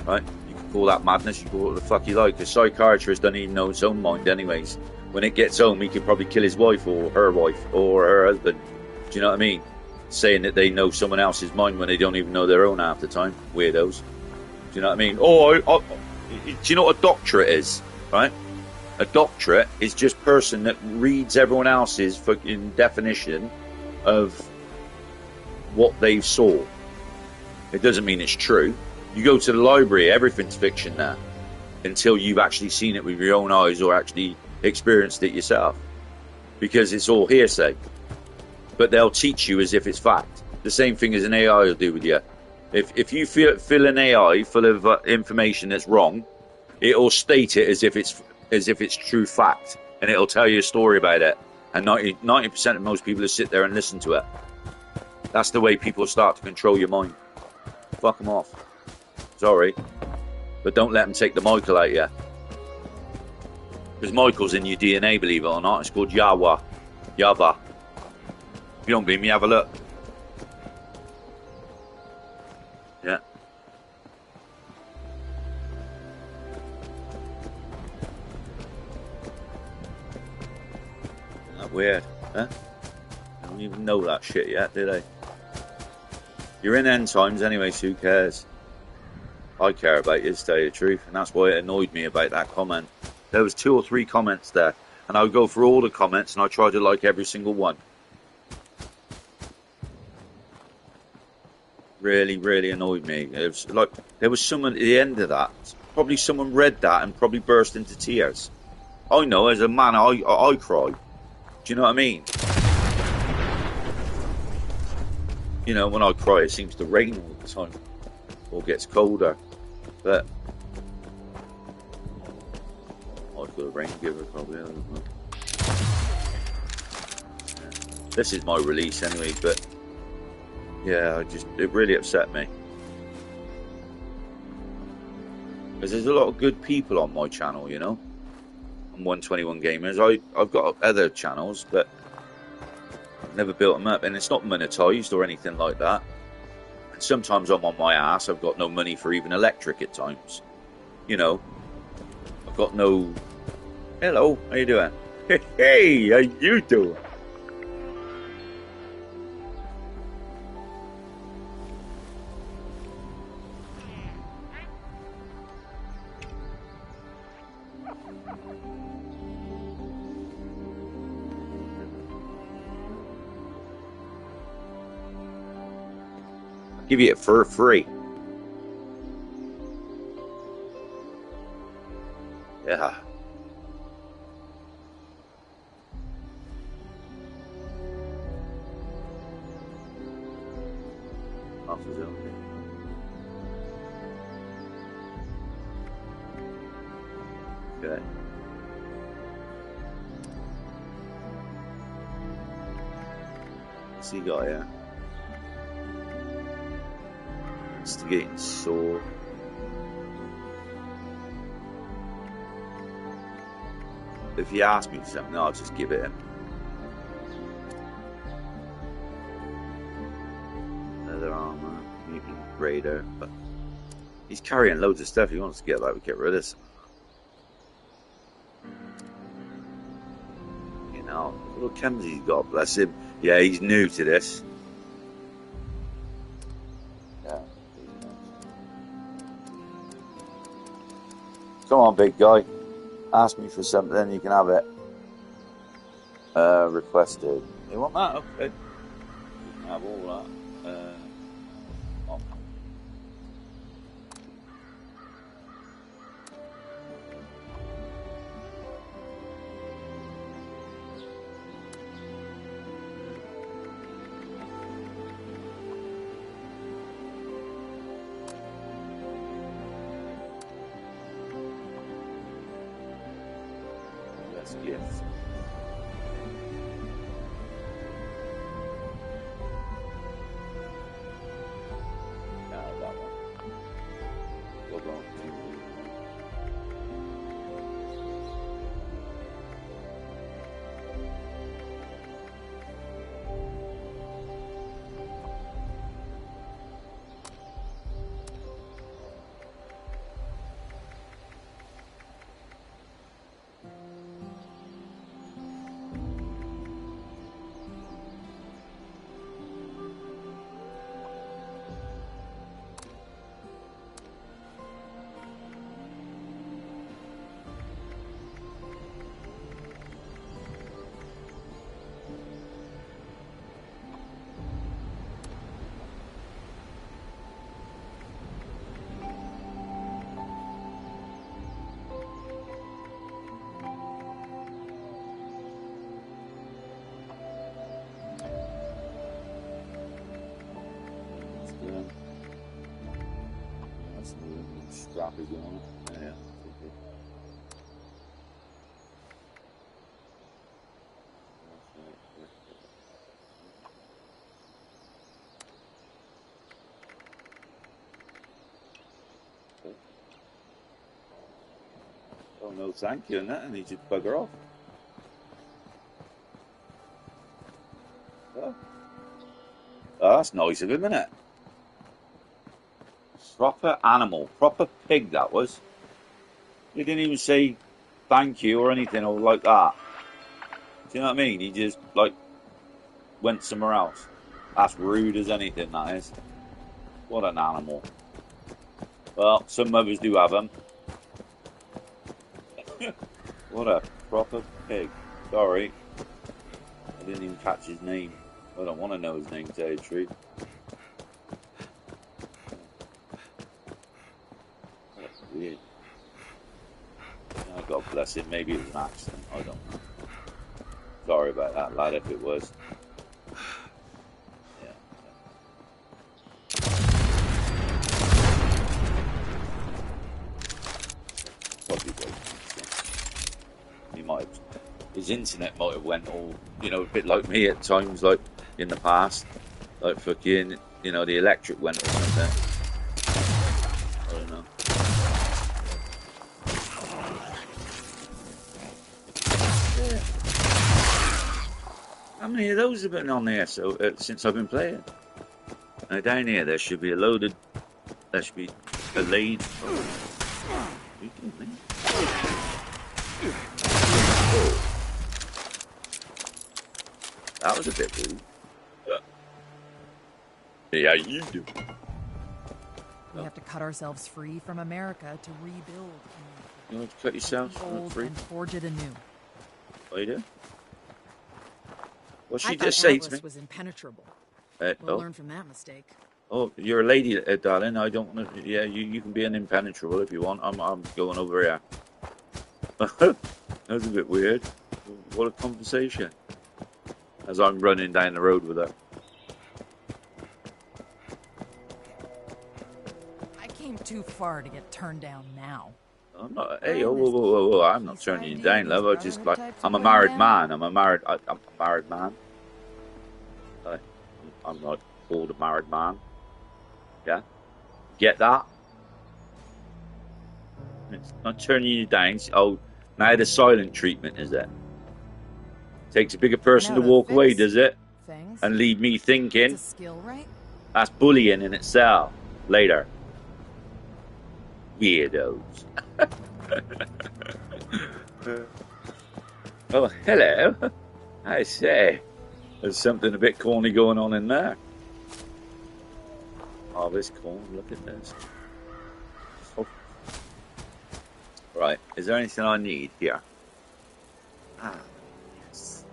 A: Right? You can call that madness, you can call it what the fuck you like. A psychiatrist doesn't even know his own mind anyways. When it gets home, he can probably kill his wife or her husband. Do you know what I mean? Saying that they know someone else's mind when they don't even know their own half the time. Weirdos. Do you know what I mean? Do you know what a doctorate is? Right? A doctorate is just a person that reads everyone else's fucking definition of what they saw. It doesn't mean it's true. You go to the library, everything's fiction now, until you've actually seen it with your own eyes or actually experienced it yourself, because it's all hearsay. But they'll teach you as if it's fact. The same thing as an AI will do with you. If you fill an AI full of information that's wrong, it'll state it as if it's true fact, and it'll tell you a story about it. And 90% of most people will sit there and listen to it. That's the way people start to control your mind. Fuck them off. Sorry, but don't let them take the Michael out of you. Because Michael's in your DNA, believe it or not. It's called Yahweh. Yahweh. If you don't believe me, have a look. Yeah. Isn't that weird, huh? I don't even know that shit yet, do they? You're in end times anyway, so who cares? I care about you, to tell you the truth, and that's why it annoyed me about that comment. There was 2 or 3 comments there, and I would go through all the comments, and I try to like every single one. Really, really annoyed me. It was like there was someone at the end of that. Probably someone read that and probably burst into tears. I know, as a man, I cry. Do you know what I mean? You know, when I cry, it seems to rain all the time. or gets colder. But I've got a rain giver probably. I don't know. Yeah. This is my release anyway, but yeah, it really upset me. Because there's a lot of good people on my channel, you know. On 121 Gamers. I've got other channels, but I've never built them up. And it's not monetized or anything like that. And sometimes I'm on my ass. I've got no money for even electric at times. You know. I've got no... Hello, how you doing? Hey, how you doing? Give you it for free. Yeah. Okay. What's he got here? Instigating sword. If he asks me for something, I'll just give it him. Leather armor, mutant raider, but he's carrying loads of stuff. He wants to get that, we get rid of some. You know, look how much he's got, bless him. Yeah, he's new to this. Yeah. Come on, big guy. Ask me for something, you can have it. Requested. You want that? Okay. You can have all that. Oh. Yes. That one. We'll go on to Scrappy going. Yeah. Oh no, thank you, and that, and he just bugger off. Oh, that's nice of him, isn't it? Proper animal, proper pig that was. He didn't even say thank you or anything or like that. Do you know what I mean? He just like went somewhere else. That's rude as anything, that is. What an animal. Well, some mothers do have them. What a proper pig. Sorry. I didn't even catch his name. I don't want to know his name, to tell you the truth. That's weird. Oh, God bless him. Maybe it was an accident. I don't know. Sorry about that, lad, if it was. Yeah. his internet might have went all, you know, a bit like me at times, like in the past, like fucking, you know, the electric went or something. I don't know. Yeah. How many of those have been on there since I've been playing? Now down here there should be a loaded. There should be a lead. Oh. You doing, man? Oh. That was a bit rude. Yeah, you do.
G: We have to cut ourselves free from America to rebuild.
A: You want to cut yourself free?
G: And forge it anew.
A: Oh, you do? Well, she
G: I
A: just
G: thought
A: said to me.
G: Atlas was impenetrable. We'll learn from that mistake.
A: Oh, you're a lady, darling. I don't want to. Yeah, you can be an impenetrable if you want. I'm going over here. That was a bit weird. What a conversation. As I'm running down the road with her.
G: I came too far to get turned down now.
A: I'm not. Hey, whoa! I'm not turning you down, love. I just like I'm a married man. I'm a married man. I'm not called a married man. Yeah, get that? It's not turning you down. Oh, now the silent treatment is it? Takes a bigger person to walk away, does it?
G: Things.
A: And leave me thinking.
G: It's a skill, right?
A: That's bullying in itself. Later. Weirdos. Oh, hello. I say, there's something a bit corny going on in there. Oh, this corn, look at this. Oh. Right, is there anything I need here? Ah, yes.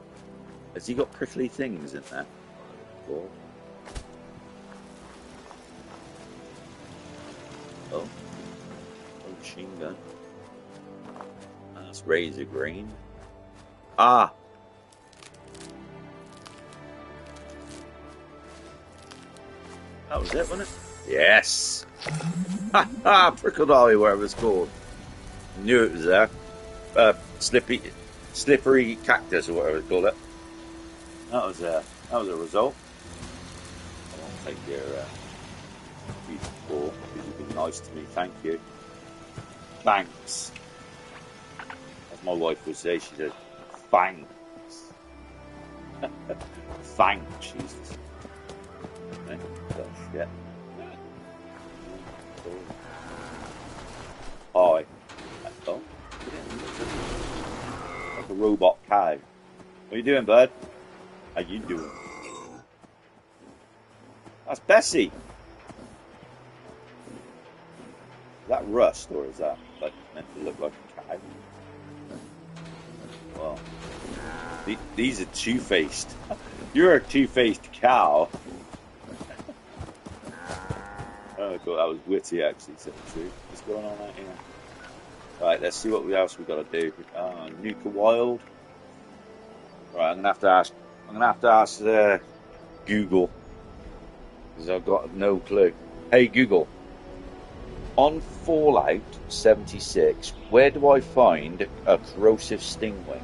A: Has he got prickly things in there? Oh. Oh. Machine gun. That's razor green. Ah! That was it, wasn't it? Yes! Ha ha! Prickle Dolly, whatever it's called. Knew it was there. Slippery cactus, or whatever they call it. That was a result. I won't take your beautiful. You've been nice to me, thank you. Thanks. As my wife would say, she said, thanks. Thanks, Jesus. Oh, shit. Hi. Oh, like a robot cow. What are you doing, bud? How you doing? That's Bessie. Is that rust, or is that like meant to look like a cow? Well, these are two-faced. You're a two-faced cow. Oh, I thought that was witty, actually. What's going on out here? Right, let's see what else we've got to do. Nuka Wild. Right, I'm gonna have to ask Google, because I've got no clue. Hey Google, on Fallout 76, where do I find a corrosive stingwing?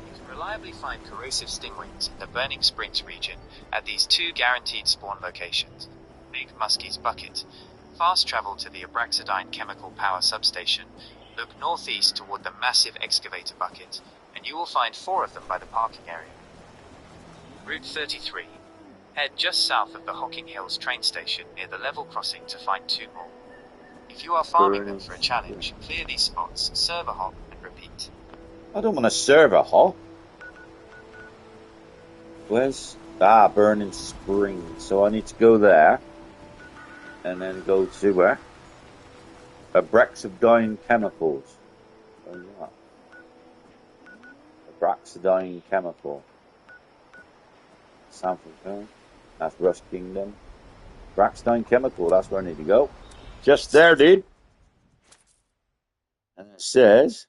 E: You can reliably find corrosive stingwings in the Burning Springs region at these two guaranteed spawn locations: Big Muskie's Bucket. Fast travel to the Abraxadine Chemical Power Substation. Look northeast toward the massive excavator bucket, and you will find 4 of them by the parking area. Route 33. Head just south of the Hocking Hills train station near the level crossing to find 2 more. If you are farming them for a challenge, clear these spots, serve a hop, and repeat.
A: I don't want to serve a hop. Where's... Burning Springs. So I need to go there. And then go to where? Abraxadine Chemicals. Oh, yeah. Abraxadine Chemical. Something. That's Rust Kingdom. Abraxadine Chemical, that's where I need to go. Just there, dude. And it says,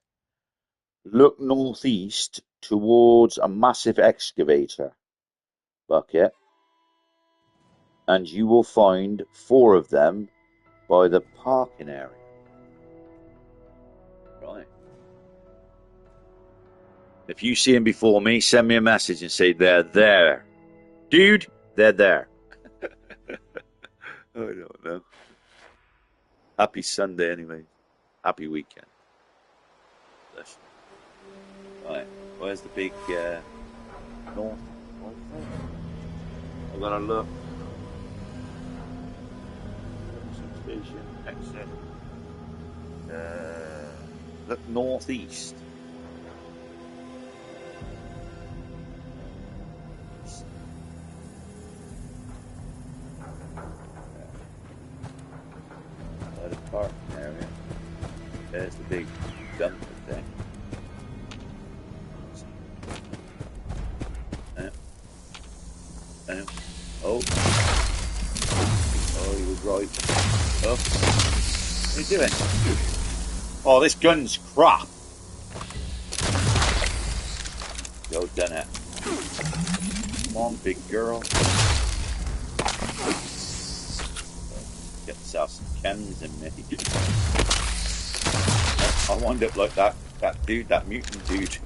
A: look northeast towards a massive excavator bucket, and you will find 4 of them by the parking area. Right. If you see him before me, send me a message and say they're there. Dude, they're there. I don't know. Happy Sunday anyway. Happy weekend. Bless you. Right. Where's the big north? I'm gonna look. Station, exit. Look northeast. The parking area. There's the big dumper thing. Oh, he was right. Oh, what are you doing? Oh, this gun's crap. Go done it. Come on, big girl. Get yourself some chems in me. I wind up like that dude, that mutant dude.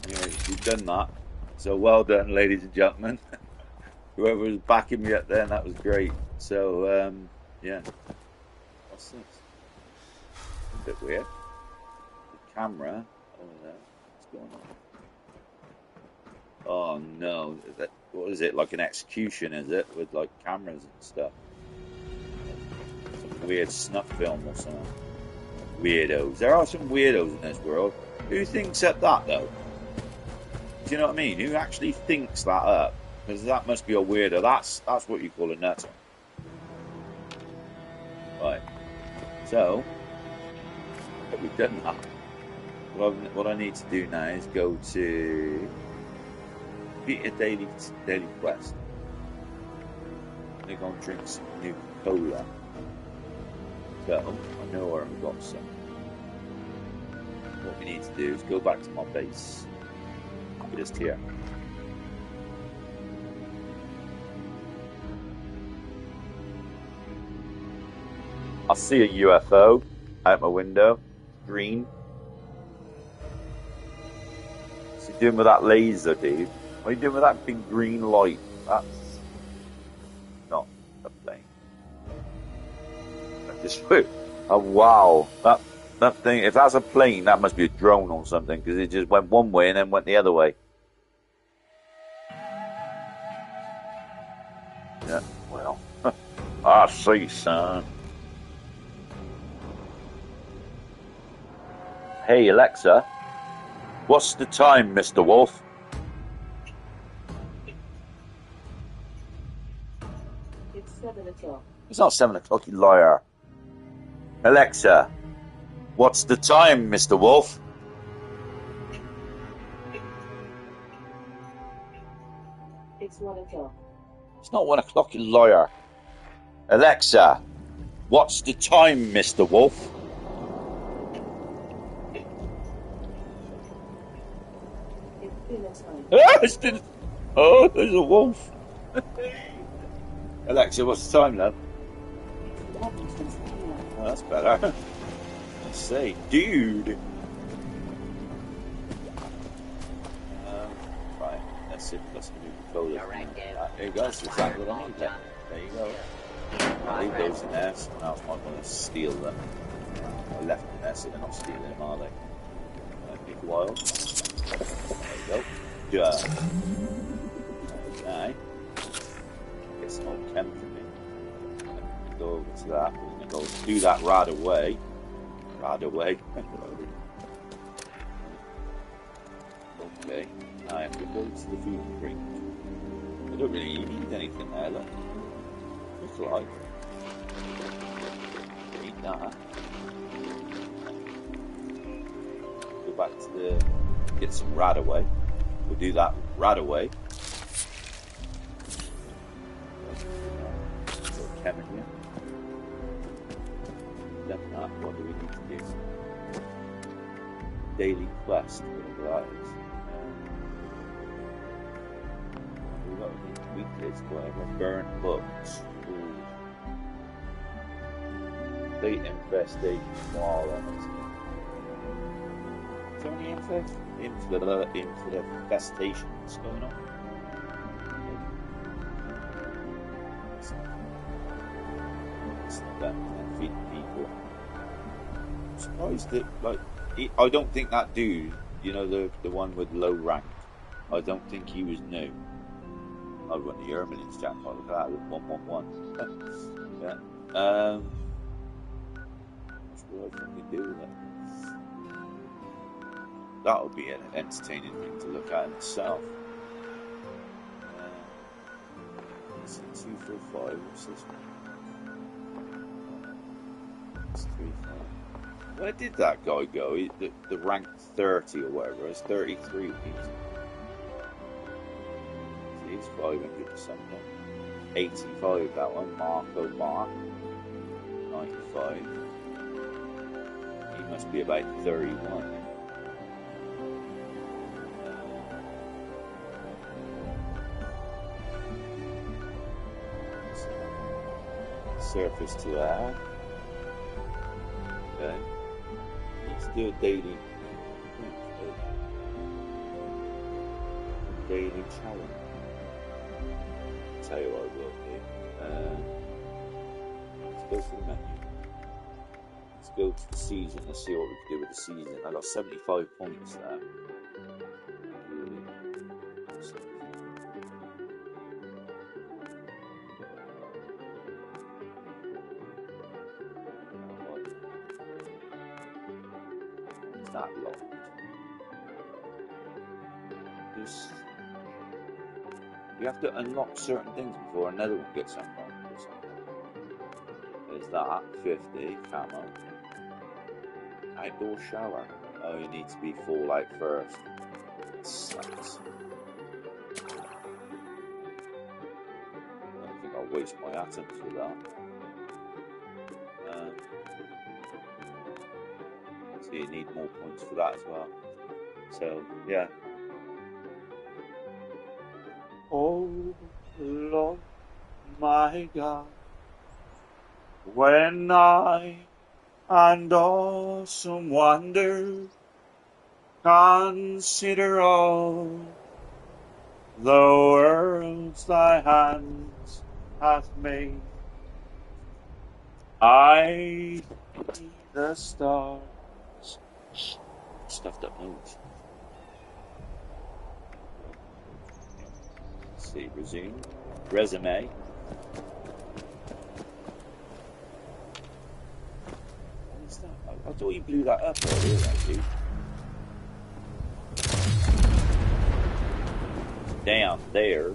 A: Anyway, you've done that. So well done, ladies and gentlemen. Whoever was backing me up there, that was great. So, yeah. What's this? A bit weird. The camera. Oh, no. What's going on? Oh, no. What is it? Like an execution, is it? With, like, cameras and stuff. Some weird snuff film or something. Weirdos. There are some weirdos in this world. Who thinks up that, though? Do you know what I mean? Who actually thinks that up? Because that must be a weirdo. That's what you call a nutter. Right. So, we've done that. What I need to do now is go to complete a daily quest. I'm going to go and drink some Nuka-Cola. So, I know where I've got some. What we need to do is go back to my base. Just here. I see a UFO out my window. Green. What's he doing with that laser, dude? What are you doing with that big green light? That's not a plane. Just oh wow, that thing. If that's a plane, that must be a drone or something, because it just went one way and then went the other way. Yeah, well, I see, son. Hey, Alexa, what's the time, Mr. Wolf?
H: It's 7 o'clock.
A: It's not 7 o'clock, you liar. Alexa, what's the time, Mr. Wolf?
H: It's 1 o'clock.
A: It's not 1 o'clock, you liar. Alexa, what's the time, Mr. Wolf?
H: It's dinner time.
A: Ah, it's dinner. Oh, there's a wolf. Alexa, what's the time, love? Oh, that's better. Let's see. Dude. Right, let's see if that's going to be cold. There you go, that's exactly what I need. There you go. I'll leave those in there. Someone else might want to steal them. I left them there, so they're not stealing them, are they? Take a while. There you go. Done. Okay. Get some old chem from me. Go over to that. We're going to go do that right away. Right away. Okay. Now I have to go to the food and drink. I don't really need anything there, look. Looks like. Eat that. Go back to the. Get some Radaway. We'll do that Radaway. Chem in here. Done that. What do we need to do? Daily quest. Whatever that is. We've got weeklies, whatever. Burnt books. Ooh. complete infestation while on it. Is there any infestations going on? It's not that many people. I'm surprised that, like, I don't think that dude, you know, the one with low rank, I don't think he was new. I run the Erminins jackpot, look at that, with 111. Yeah. What do I fucking do with it? That would be an entertaining thing to look at in itself. 245, what's this one? It's 35. Where did that guy go? The rank 30 or whatever, it's 33 piece. He's 500 or something. 85, that one, Marco Mark. 95. He must be about 31. Surface to air. Okay. Let's do a daily challenge. I'll tell you what I will do. Let's go to the menu. Let's go to the season. Let's see what we can do with the season. I got 75 points there. That locked. You have to unlock certain things before another one gets unlocked or something. There's that, 50, camo. Outdoor shower. Oh, you need to be full light first. That sucks. I don't think I'll waste my atoms with that. So you need more points for that as well. So, yeah. Oh, Lord, my God, when I and awesome wonder consider all the worlds thy hands hath made, I see the stars. Stuffed up notes. Let's see, resume. Resume. What is that? I thought you blew that up earlier, actually. Down there.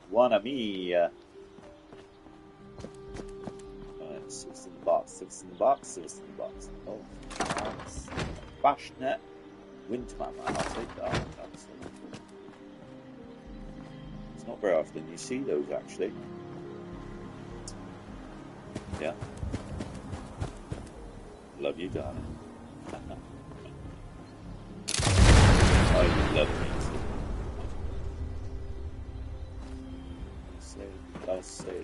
A: One of me. 6 in the box, 6 in the box, 6 in the box. Oh, box. Bashnet. Windman, man. I'll take that. It's not very often you see those, actually. Yeah. Love you, darling. I love you. Let's say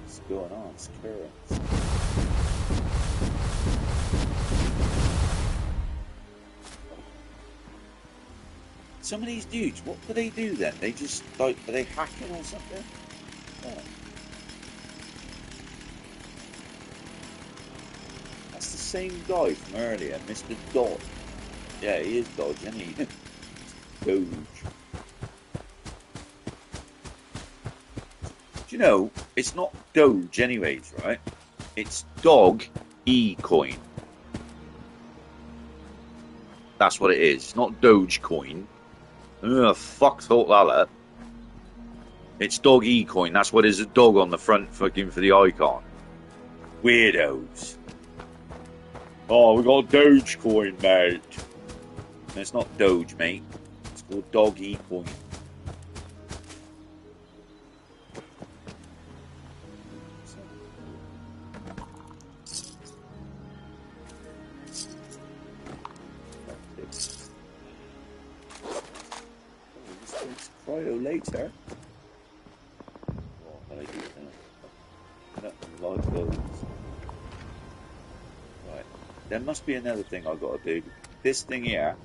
A: what's going on? It's currents. Some of these dudes, what do they do then? They just, like, are they hacking or something? Yeah. That's the same guy from earlier, Mr. Dodge. Yeah, he is Dodge, isn't he? Doge. Do you know, it's not Doge anyways, right? It's Dog E-Coin. That's what it is. It's not Dogecoin. Who the fuck thought that up? It's Dog E-Coin. That's what is a dog on the front fucking for the icon. Weirdos. Oh, we got Dogecoin, mate. No, it's not Doge, mate. It's called Dog E-Coin. Righto, later. What can I do now? Nothing like those. Right. There must be another thing I've got to do. This thing here.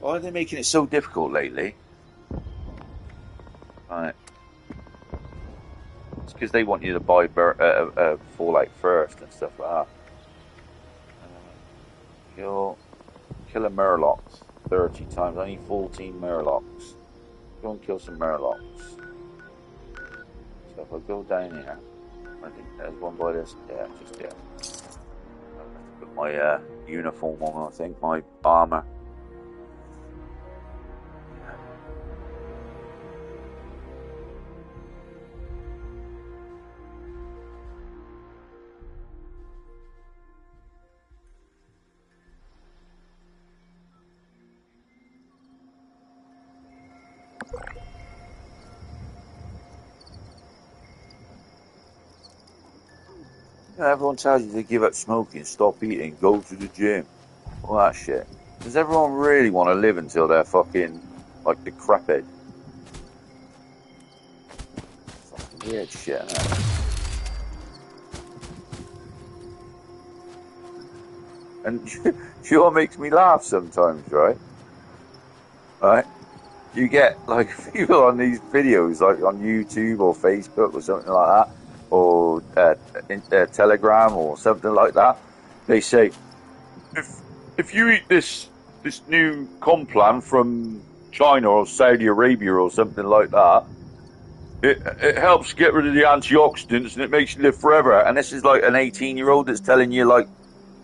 A: Why are they making it so difficult lately? Right. It's because they want you to buy Fallout first and stuff like that. Kill a Murlocs 30 times. I need 14 Murlocs. Go and kill some Murlocs. So if I go down here, I think there's one by this. Yeah, just there. I have to put my uniform on, I think, my armor. Everyone tells you to give up smoking, stop eating, go to the gym, all that shit. Does everyone really want to live until they're fucking, like, decrepit? Fucking weird shit, innit? And sure makes me laugh sometimes, right? Right? You get, like, people on these videos, like on YouTube or Facebook or something like that, or Telegram or something like that. They say, if you eat this new Complan from China or Saudi Arabia or something like that, it helps get rid of the antioxidants and it makes you live forever. And this is like an 18-year-old that's telling you, like,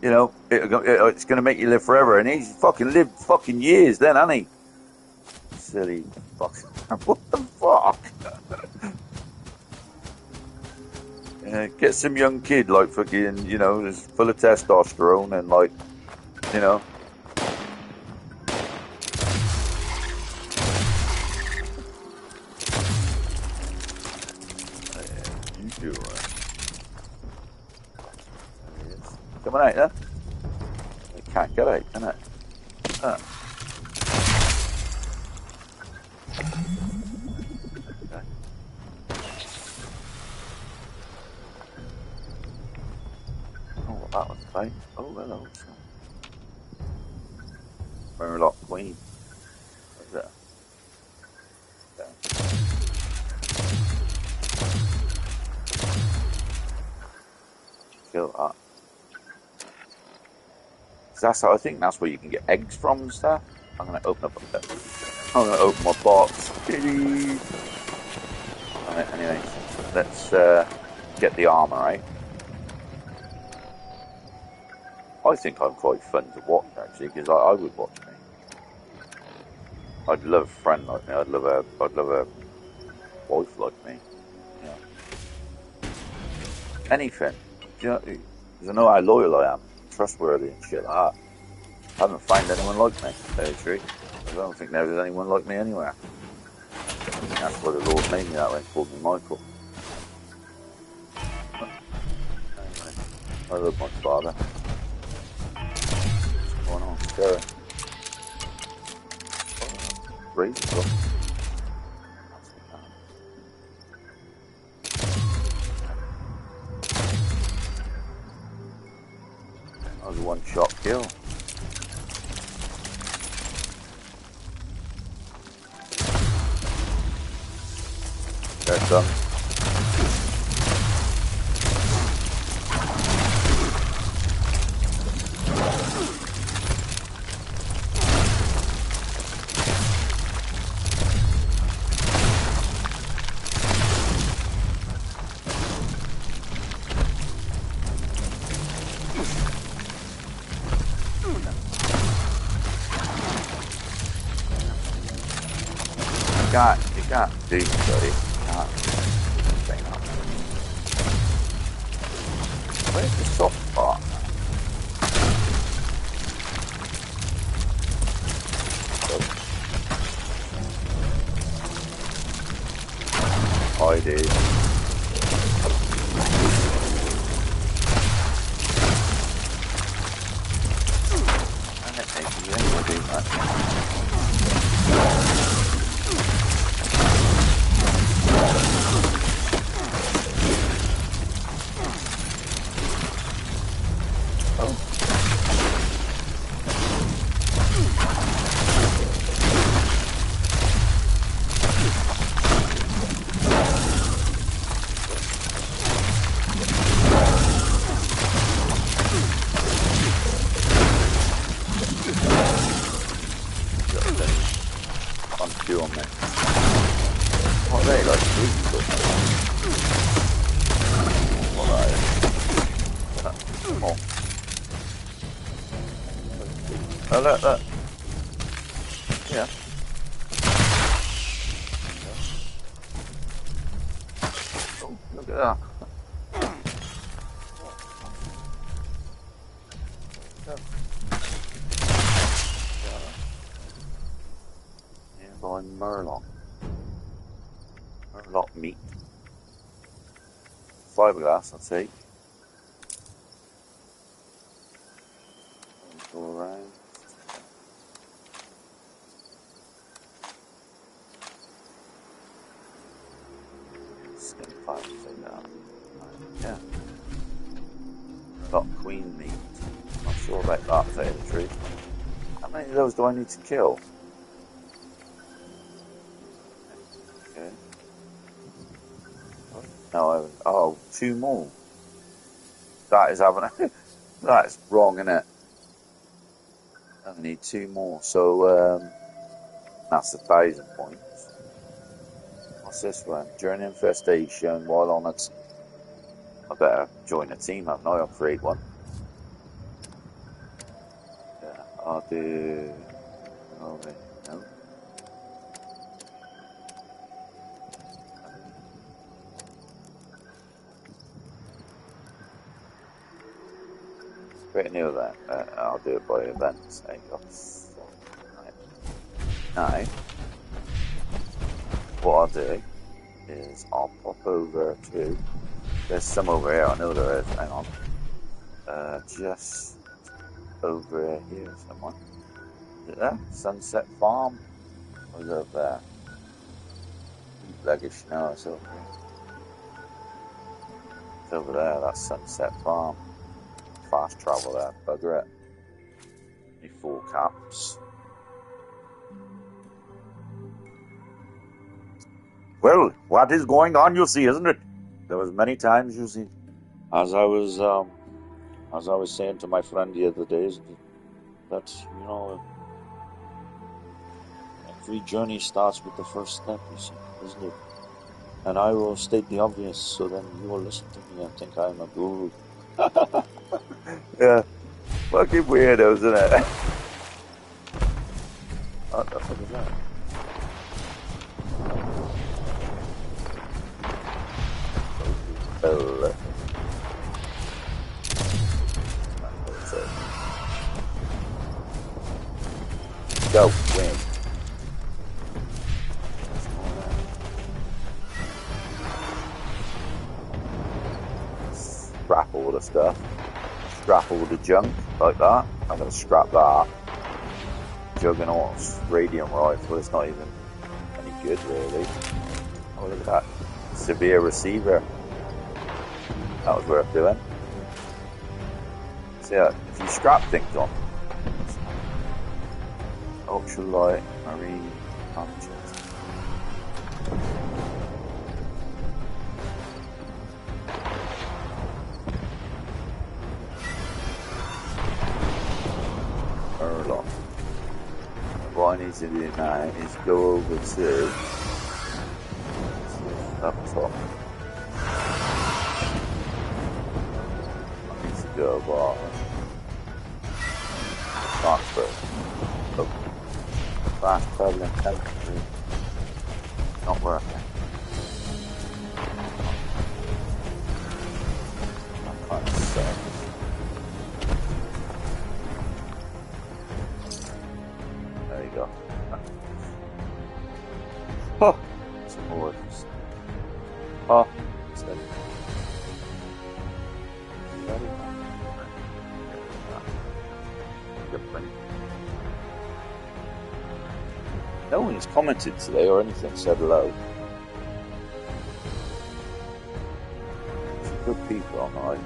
A: you know, it's going to make you live forever. And he's fucking lived fucking years then, hasn't he? Silly fuck. What the fuck? Get some young kid, like, fucking, you know, is full of testosterone and, like, you know. You do it. Coming out, huh? It can't get out, can it? That was fine. Oh, hello. Murloc Queen. What's that? Kill that. I think that's where you can get eggs from and stuff. I'm going to open up a bit. I'm going to open my box. Right, anyway, let's get the armor, right? I think I'm quite fun to watch, actually, because I would watch me. I'd love a friend like me. I'd love a wife like me. Yeah. Anything. You know, because I know how loyal I am, trustworthy and shit like that. I haven't found anyone like me, to tell you the truth. I don't think there's anyone like me anywhere. That's why the Lord made me that way, called me Michael. Anyway, I love my father. What's going on? Scary. Crazy stuff. That was a one-shot kill. There's some. You can't do it, buddy. Where's the soft part? I did. And it takes you anywhere to do that. Look. Yeah. Oh, look at that. Nearby Murloc. Murloc meat. Fiberglass, I'd say. Go around. Yeah. Got queen meat. Not sure about that, to tell you the truth. How many of those do I need to kill? Okay. No, oh, 2 more. That is having that's wrong, isn't it? I need 2 more, so that's 1,000 points. What's this one? During infestation, while on it, I better join a team, haven't I? I'll create one. Yeah, I'll do. Oh wait, no. Create a new event. I'll do it by events. There you go. Now, what I'll do is I'll pop over to. There's some over here. I know there is. Hang on. Just over here somewhere. Is it there? Sunset Farm? Or is it up there? Blackish. No, it's over here. It's over there. That's Sunset Farm. Fast travel there. Bugger it. Need 4 caps. Well, what is going on, you see, isn't it? There was many times, you see, as I was saying to my friend the other day, that, you know, every journey starts with the first step, you see, isn't it? And I will state the obvious, so then you will listen to me and think I'm a guru. Yeah, fucking weirdos, isn't it? What the fuck is that? Go, win. Scrap all the stuff. Scrap all the junk, like that. I'm going to scrap that. Juggernaut's radiant rifle, it's not even any good, really. Oh, look at that. Severe receiver. That was worth doing. So yeah, if you scrap things on ultralight marine objects. Murloc. What I need to do now is go over to up top. Go bar. Transfer. Oh. Fast traveling temperature. Not working. That kind of sucks. There you go. Oh, some more. Oh, steady. No one's commented today or anything, said hello. Some good people online.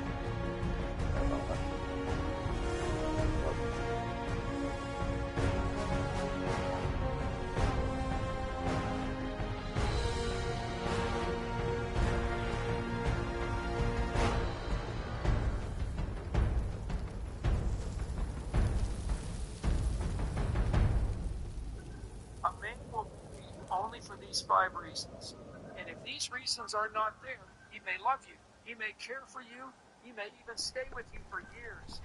I: for these 5 reasons. And if these reasons are not there, he may love you, he may care for you, he may even stay with you for years.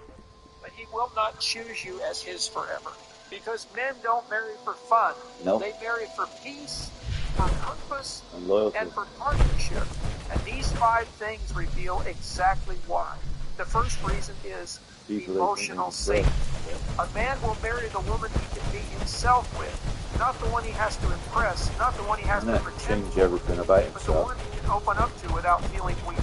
I: But he will not choose you as his forever. Because men don't marry for fun.
A: Nope.
I: They marry for peace, for purpose,
A: And loyalty.
I: and for partnership. And these 5 things reveal exactly why. The first reason is
A: People
I: emotional safety. A man will marry the woman he can be himself with, not the one he has to impress, not the one he has to
A: Not
I: pretend
A: change
I: to,
A: everything about
I: but the
A: himself.
I: one he can open up to without feeling weak.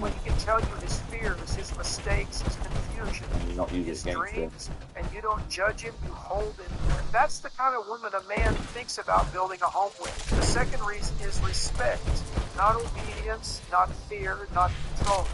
I: When he can tell you his fears, his mistakes, his confusion,
A: And you're not using
I: his
A: it against him.
I: dreams, and you don't judge him, you hold him. And that's the kind of woman a man thinks about building a home with. The second reason is respect. Not obedience, not fear, not control.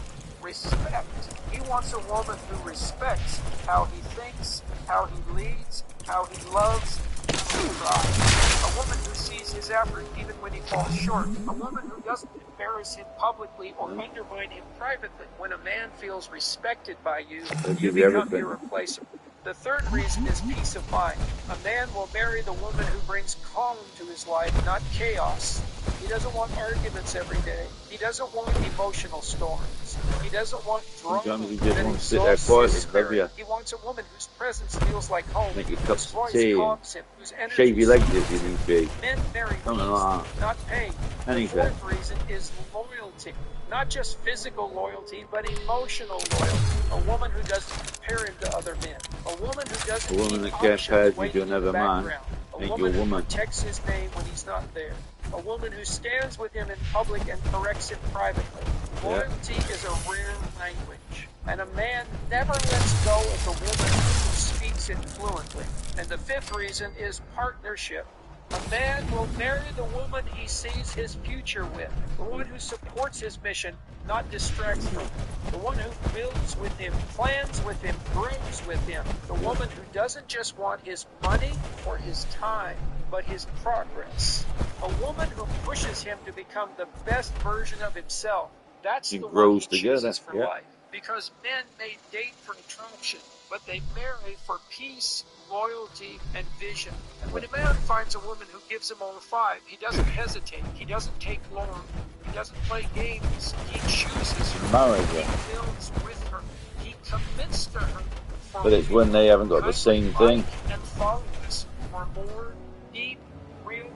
I: Respect. He wants a woman who respects how he thinks, how he leads, how he loves, how he tries. A woman who sees his effort even when he falls short. A woman who doesn't embarrass him publicly or undermine him privately. When a man feels respected by you,
A: They'll
I: you
A: give you
I: become
A: everything.
I: irreplaceable. The third reason is peace of mind. A man will marry the woman who brings calm to his life, not chaos. He doesn't want arguments every day. He doesn't want emotional storms. He doesn't want drama
A: Sometimes you just
I: that
A: want to sit there
I: exhausts
A: quietly,
I: his
A: love ya.
I: spirit. He wants a woman whose presence feels like home,
A: Make you
I: whose
A: cups of
I: voice
A: tea.
I: calms him, whose energy
A: Shave your legs
I: soothes
A: if you
I: him.
A: need be.
I: Men marry
A: Something
I: needs,
A: like
I: not pain. The
A: anything.
I: fourth reason is loyalty. Not just physical loyalty, but emotional loyalty. A woman who doesn't compare him to other men. A woman who doesn't
A: A woman
I: keep
A: that
I: options
A: compares you
I: waiting
A: to
I: in the
A: another man
I: background. A
A: ain't
I: woman
A: your
I: who
A: woman.
I: protects his name when he's not there. A woman who stands with him in public and corrects him privately. Loyalty is a rare language. And a man never lets go of the woman who speaks it fluently. And the fifth reason is partnership. A man will marry the woman he sees his future with, the one who supports his mission, not distracts from him, the one who builds with him, plans with him, grows with him, the woman who doesn't just want his money or his time, but his progress, a woman who pushes him to become the best version of himself. That's
A: It
I: the one
A: grows
I: he
A: together,
I: chooses for
A: yeah.
I: life. Because men may date for attraction, but they marry for peace, loyalty, and vision. And when a man finds a woman who gives him all 5, he doesn't hesitate, he doesn't take long, he doesn't play games, he chooses her,
A: Marriage,
I: he
A: yeah.
I: builds with her, he commits to her. For
A: But it's when they haven't got the same thing.
I: and follow this for more deep, real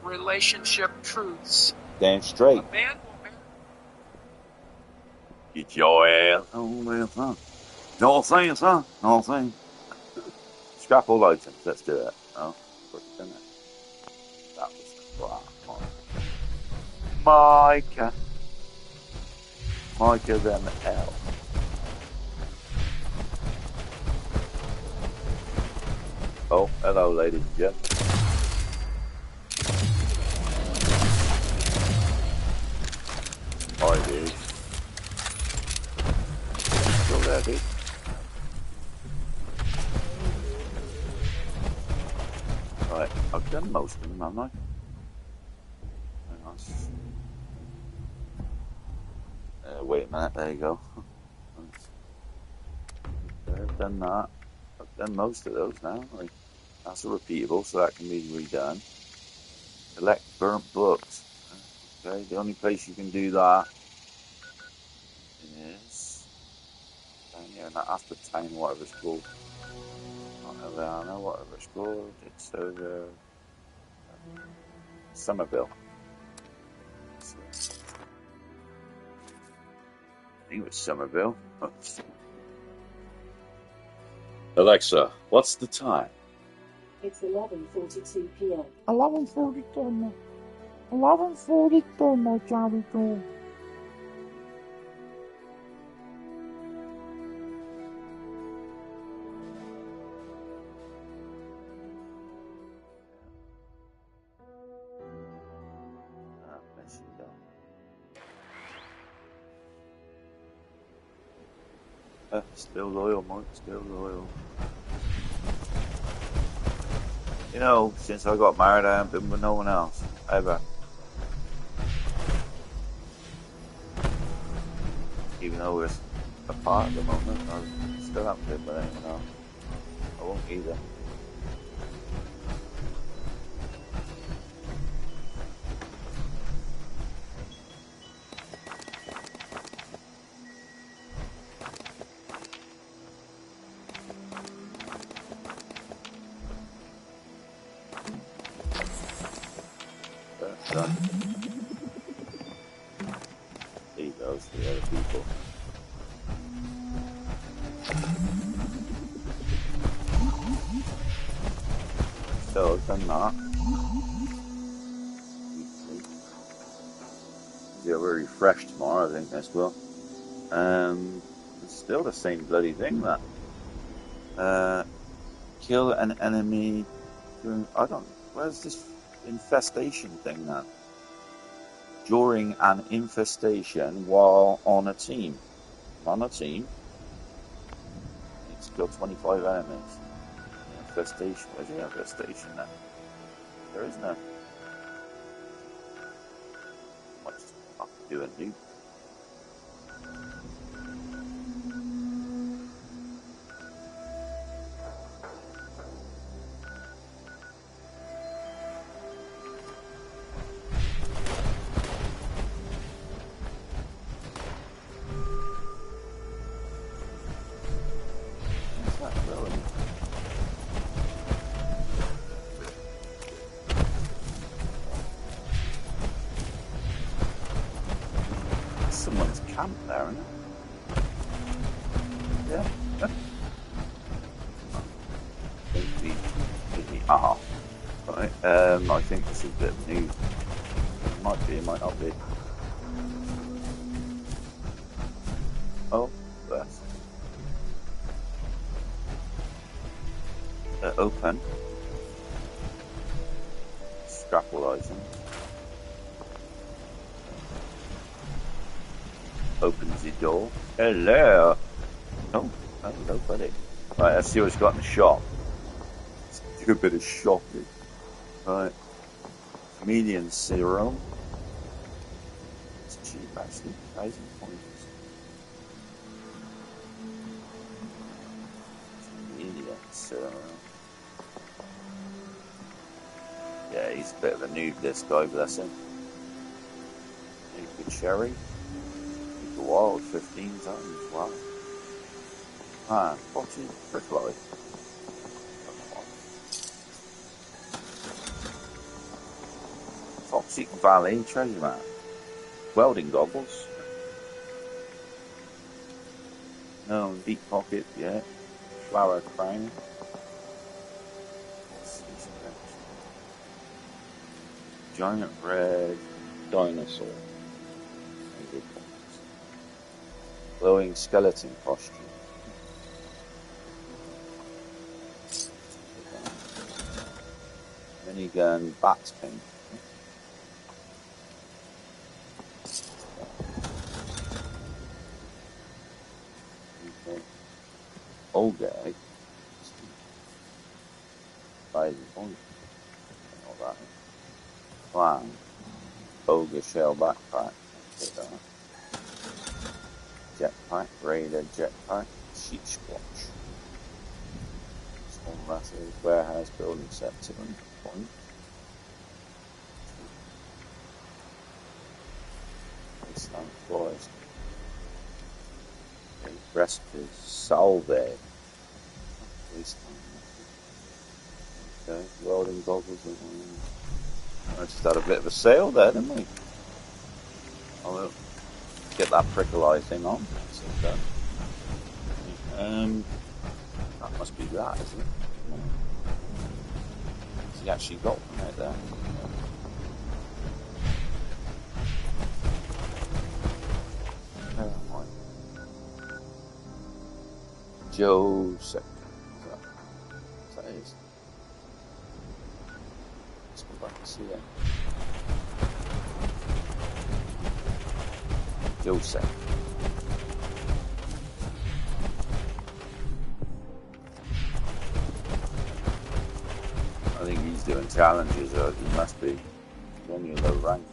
I: relationship truths.
A: Damn straight.
I: A man will marry.
A: Get your ass on there, son. Know what I'm saying, son? Know what I'm saying? Scrap all items. Let's do it. Oh, didn't it? That was the right one. Micah. Micah them L. Oh, hello, ladies and gentlemen. Hi, dude. Still there, dude. Right, I've done most of them, haven't I? Hang on. Wait a minute, there you go. I've done that. I've done most of those now. Like, that's a repeatable, so that can be redone. Select burnt books. Okay, the only place you can do that is down here, and that's the town, whatever it's called. Not Havana, whatever it's called. It's over Somerville. So, I think it was Somerville. Alexa, what's the time?
H: It's 11:42 p.m.
J: 11:42. 11:42, my Johnny Joe.
A: Still loyal, Mike, still loyal. You know, since I got married, I haven't been with no one else, ever. Even though we're apart at the moment, I still haven't been with anyone else. I won't either. done. There you go, for the other people. So I've done that. I'll be refreshed tomorrow, I think this will. It's still the same bloody thing, that. Kill an enemy during, I don't, where's this infestation thing now? During an infestation while on a team. On a team. It's kill 25 enemies. Infestation, where's the infestation now? There is no. Might just have to do a new. Someone's camp there, isn't it? Yeah. Right. I think this is a bit new. It might be, it might not be. Oh, that's open. Scrapple item. Opens the door. Hello. Oh, hello, buddy. Right, let's see what it's got in the shop. Let's do a bit of shopping. Right. Chameleon serum. It's cheap, actually. 1,000 points. Chameleon serum. Yeah, he's a bit of a noob, this guy, bless him. Good cherry. Wild 15 times, wow. Ah, potted pricklight. Toxic Valley treasure map. Welding goggles. No, deep pocket, yeah. Flower crown. Giant red dinosaur. Glowing skeleton costume. Minigun bat pin. Okay. Olga egg. 1,000 points. All that. Plan. Olga shell backpack. Take that. Jetpack, Raider jetpack, sheet squatch. Small massive warehouse building set 200 points. Wasteland forest. Breastplate salve. Okay, welding goggles. I just had a bit of a sale there, didn't we? Oh, get that prickle eye thing on. So, that must be that, isn't it? He actually got one right there. Joseph. That is. Let's go back and see that. Joseph. I think he's doing challenges, or he must be. He's only a low rank.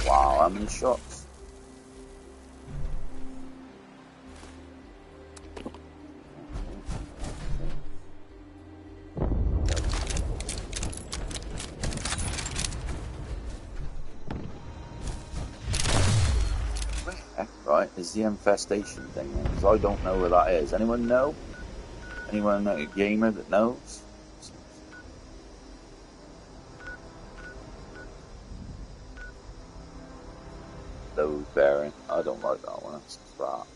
A: Wow, how many shots? right, is the infestation thing, because I don't know where that is. Anyone know? Anyone, a gamer that knows? Load bearing. I don't like that one. That's crap.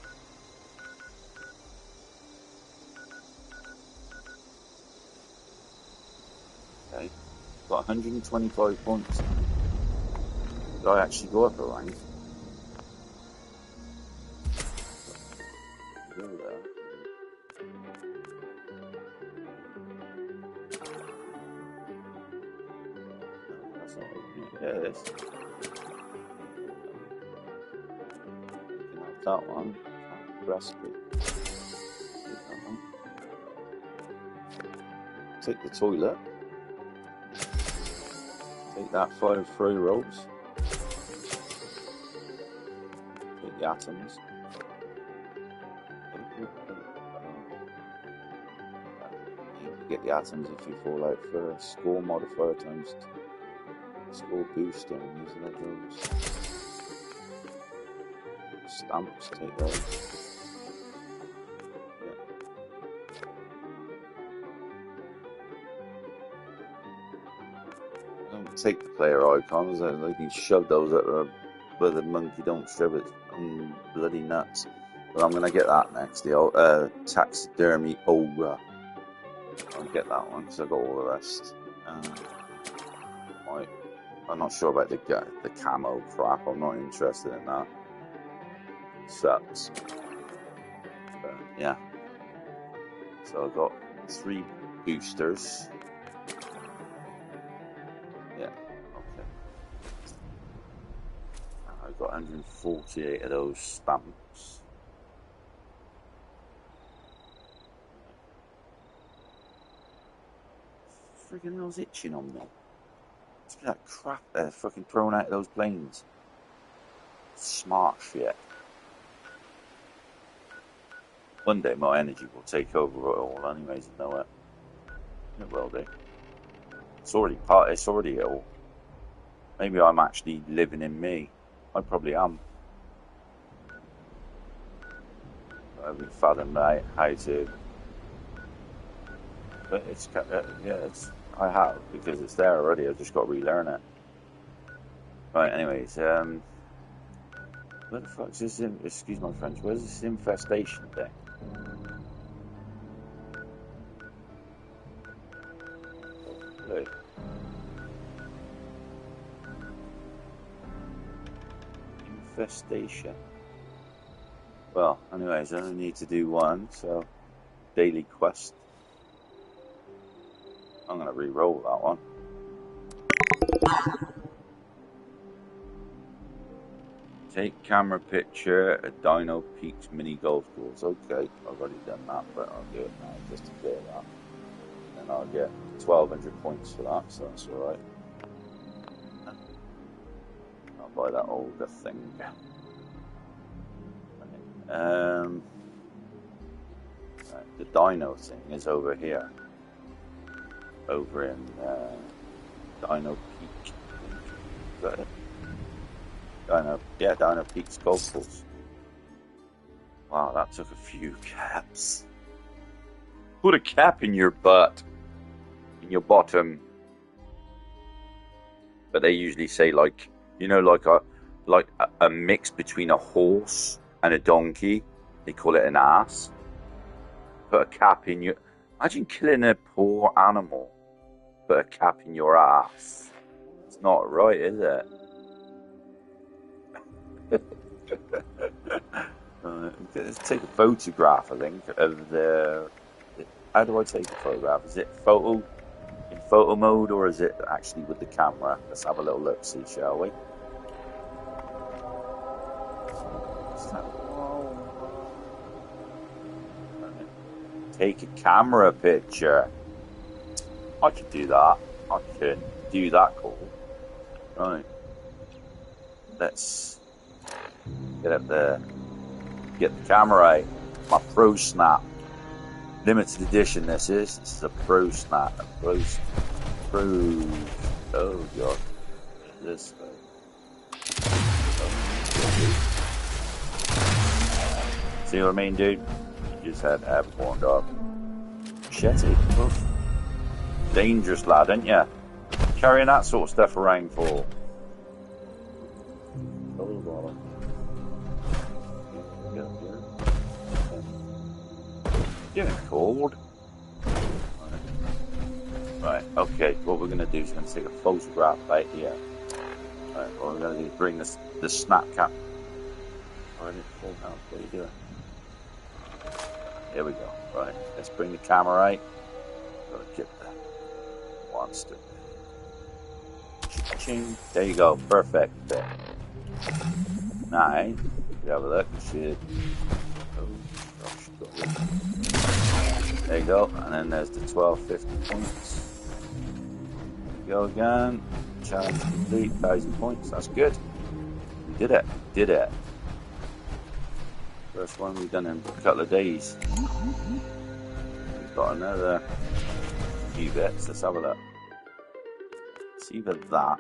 A: Okay. Got 125 points. Did I actually go up a rank? Go there. That's not opening it. Yeah, it is. That one. Recipe. Take the toilet. Take that 5 free rolls. Take the atoms. You get the atoms if you fall out first. Score modifier times 2. Score booster and using those. Stamps, take those. Yeah. Don't take the player icons, I can shove those at her, but the monkey don't shove it. I'm bloody nuts. But I'm gonna get that next, the old, taxidermy ogre. I'll get that one because I got all the rest. I'm not sure about the camo crap. I'm not interested in that. Sucks. But yeah. So I've got 3 boosters. Yeah. Okay. I've got 148 of those stamps. Friggin' hell's itching on me. It's that crap they're fucking throwing out of those planes. Smart shit. One day my energy will take over it all anyways, you know it. It will do. It's already ill. Maybe I'm actually living in me. I probably am. I haven't fathomed out how to... But it's, I have, because it's there already, I've just got to relearn it. Right, anyways, where the fuck's this, excuse my French, where's this infestation thing? Look. Infestation. Well, anyways, I only need to do one, so daily quest. I'm gonna re-roll that one. Take camera picture at Dino Peaks mini golf course. Okay, I've already done that, but I'll do it now just to clear that. And I'll get 1,200 points for that, so that's alright. I'll buy that older thing. Right, the Dino thing is over here. Over in Dino Peak. Is that it? Dino Peaks golf course. Wow, that took a few caps. Put a cap in your butt, in your bottom. But they usually say like, you know, like a mix between a horse and a donkey. They call it an ass. Put a cap in your. Imagine killing a poor animal. Put a cap in your ass. It's not right, is it? Let's take a photograph, I think, of the... How do I take a photograph? Is it in photo mode, or is it actually with the camera? Let's have a little look, see, shall we? Take a camera picture. I could do that. I can do that call. Right. Let's get up there. Get the camera out. My Pro Snap. Limited edition this is. This is a Pro Snap. Pro. Oh god. This way. See what I mean, dude? You just had to have a corn dog. Machete. Oof. Dangerous lad, ain't ya? Carrying that sort of stuff around for. Getting cold. Right, okay, what we're going to do is going to take a photograph right here. Right, what we're going to do is bring the snap cam. Alright, what are you doing? Here we go. Right, let's bring the camera right. Gotta get the monster. Ching. There you go, perfect. There. Now, we have a look. Shit. There you go, and then there's the 1250 points. Go again. Challenge complete, 1,000 points. That's good. We did it. Did it. First one we've done in a couple of days. We've got another few bits. Let's have a look. It's either that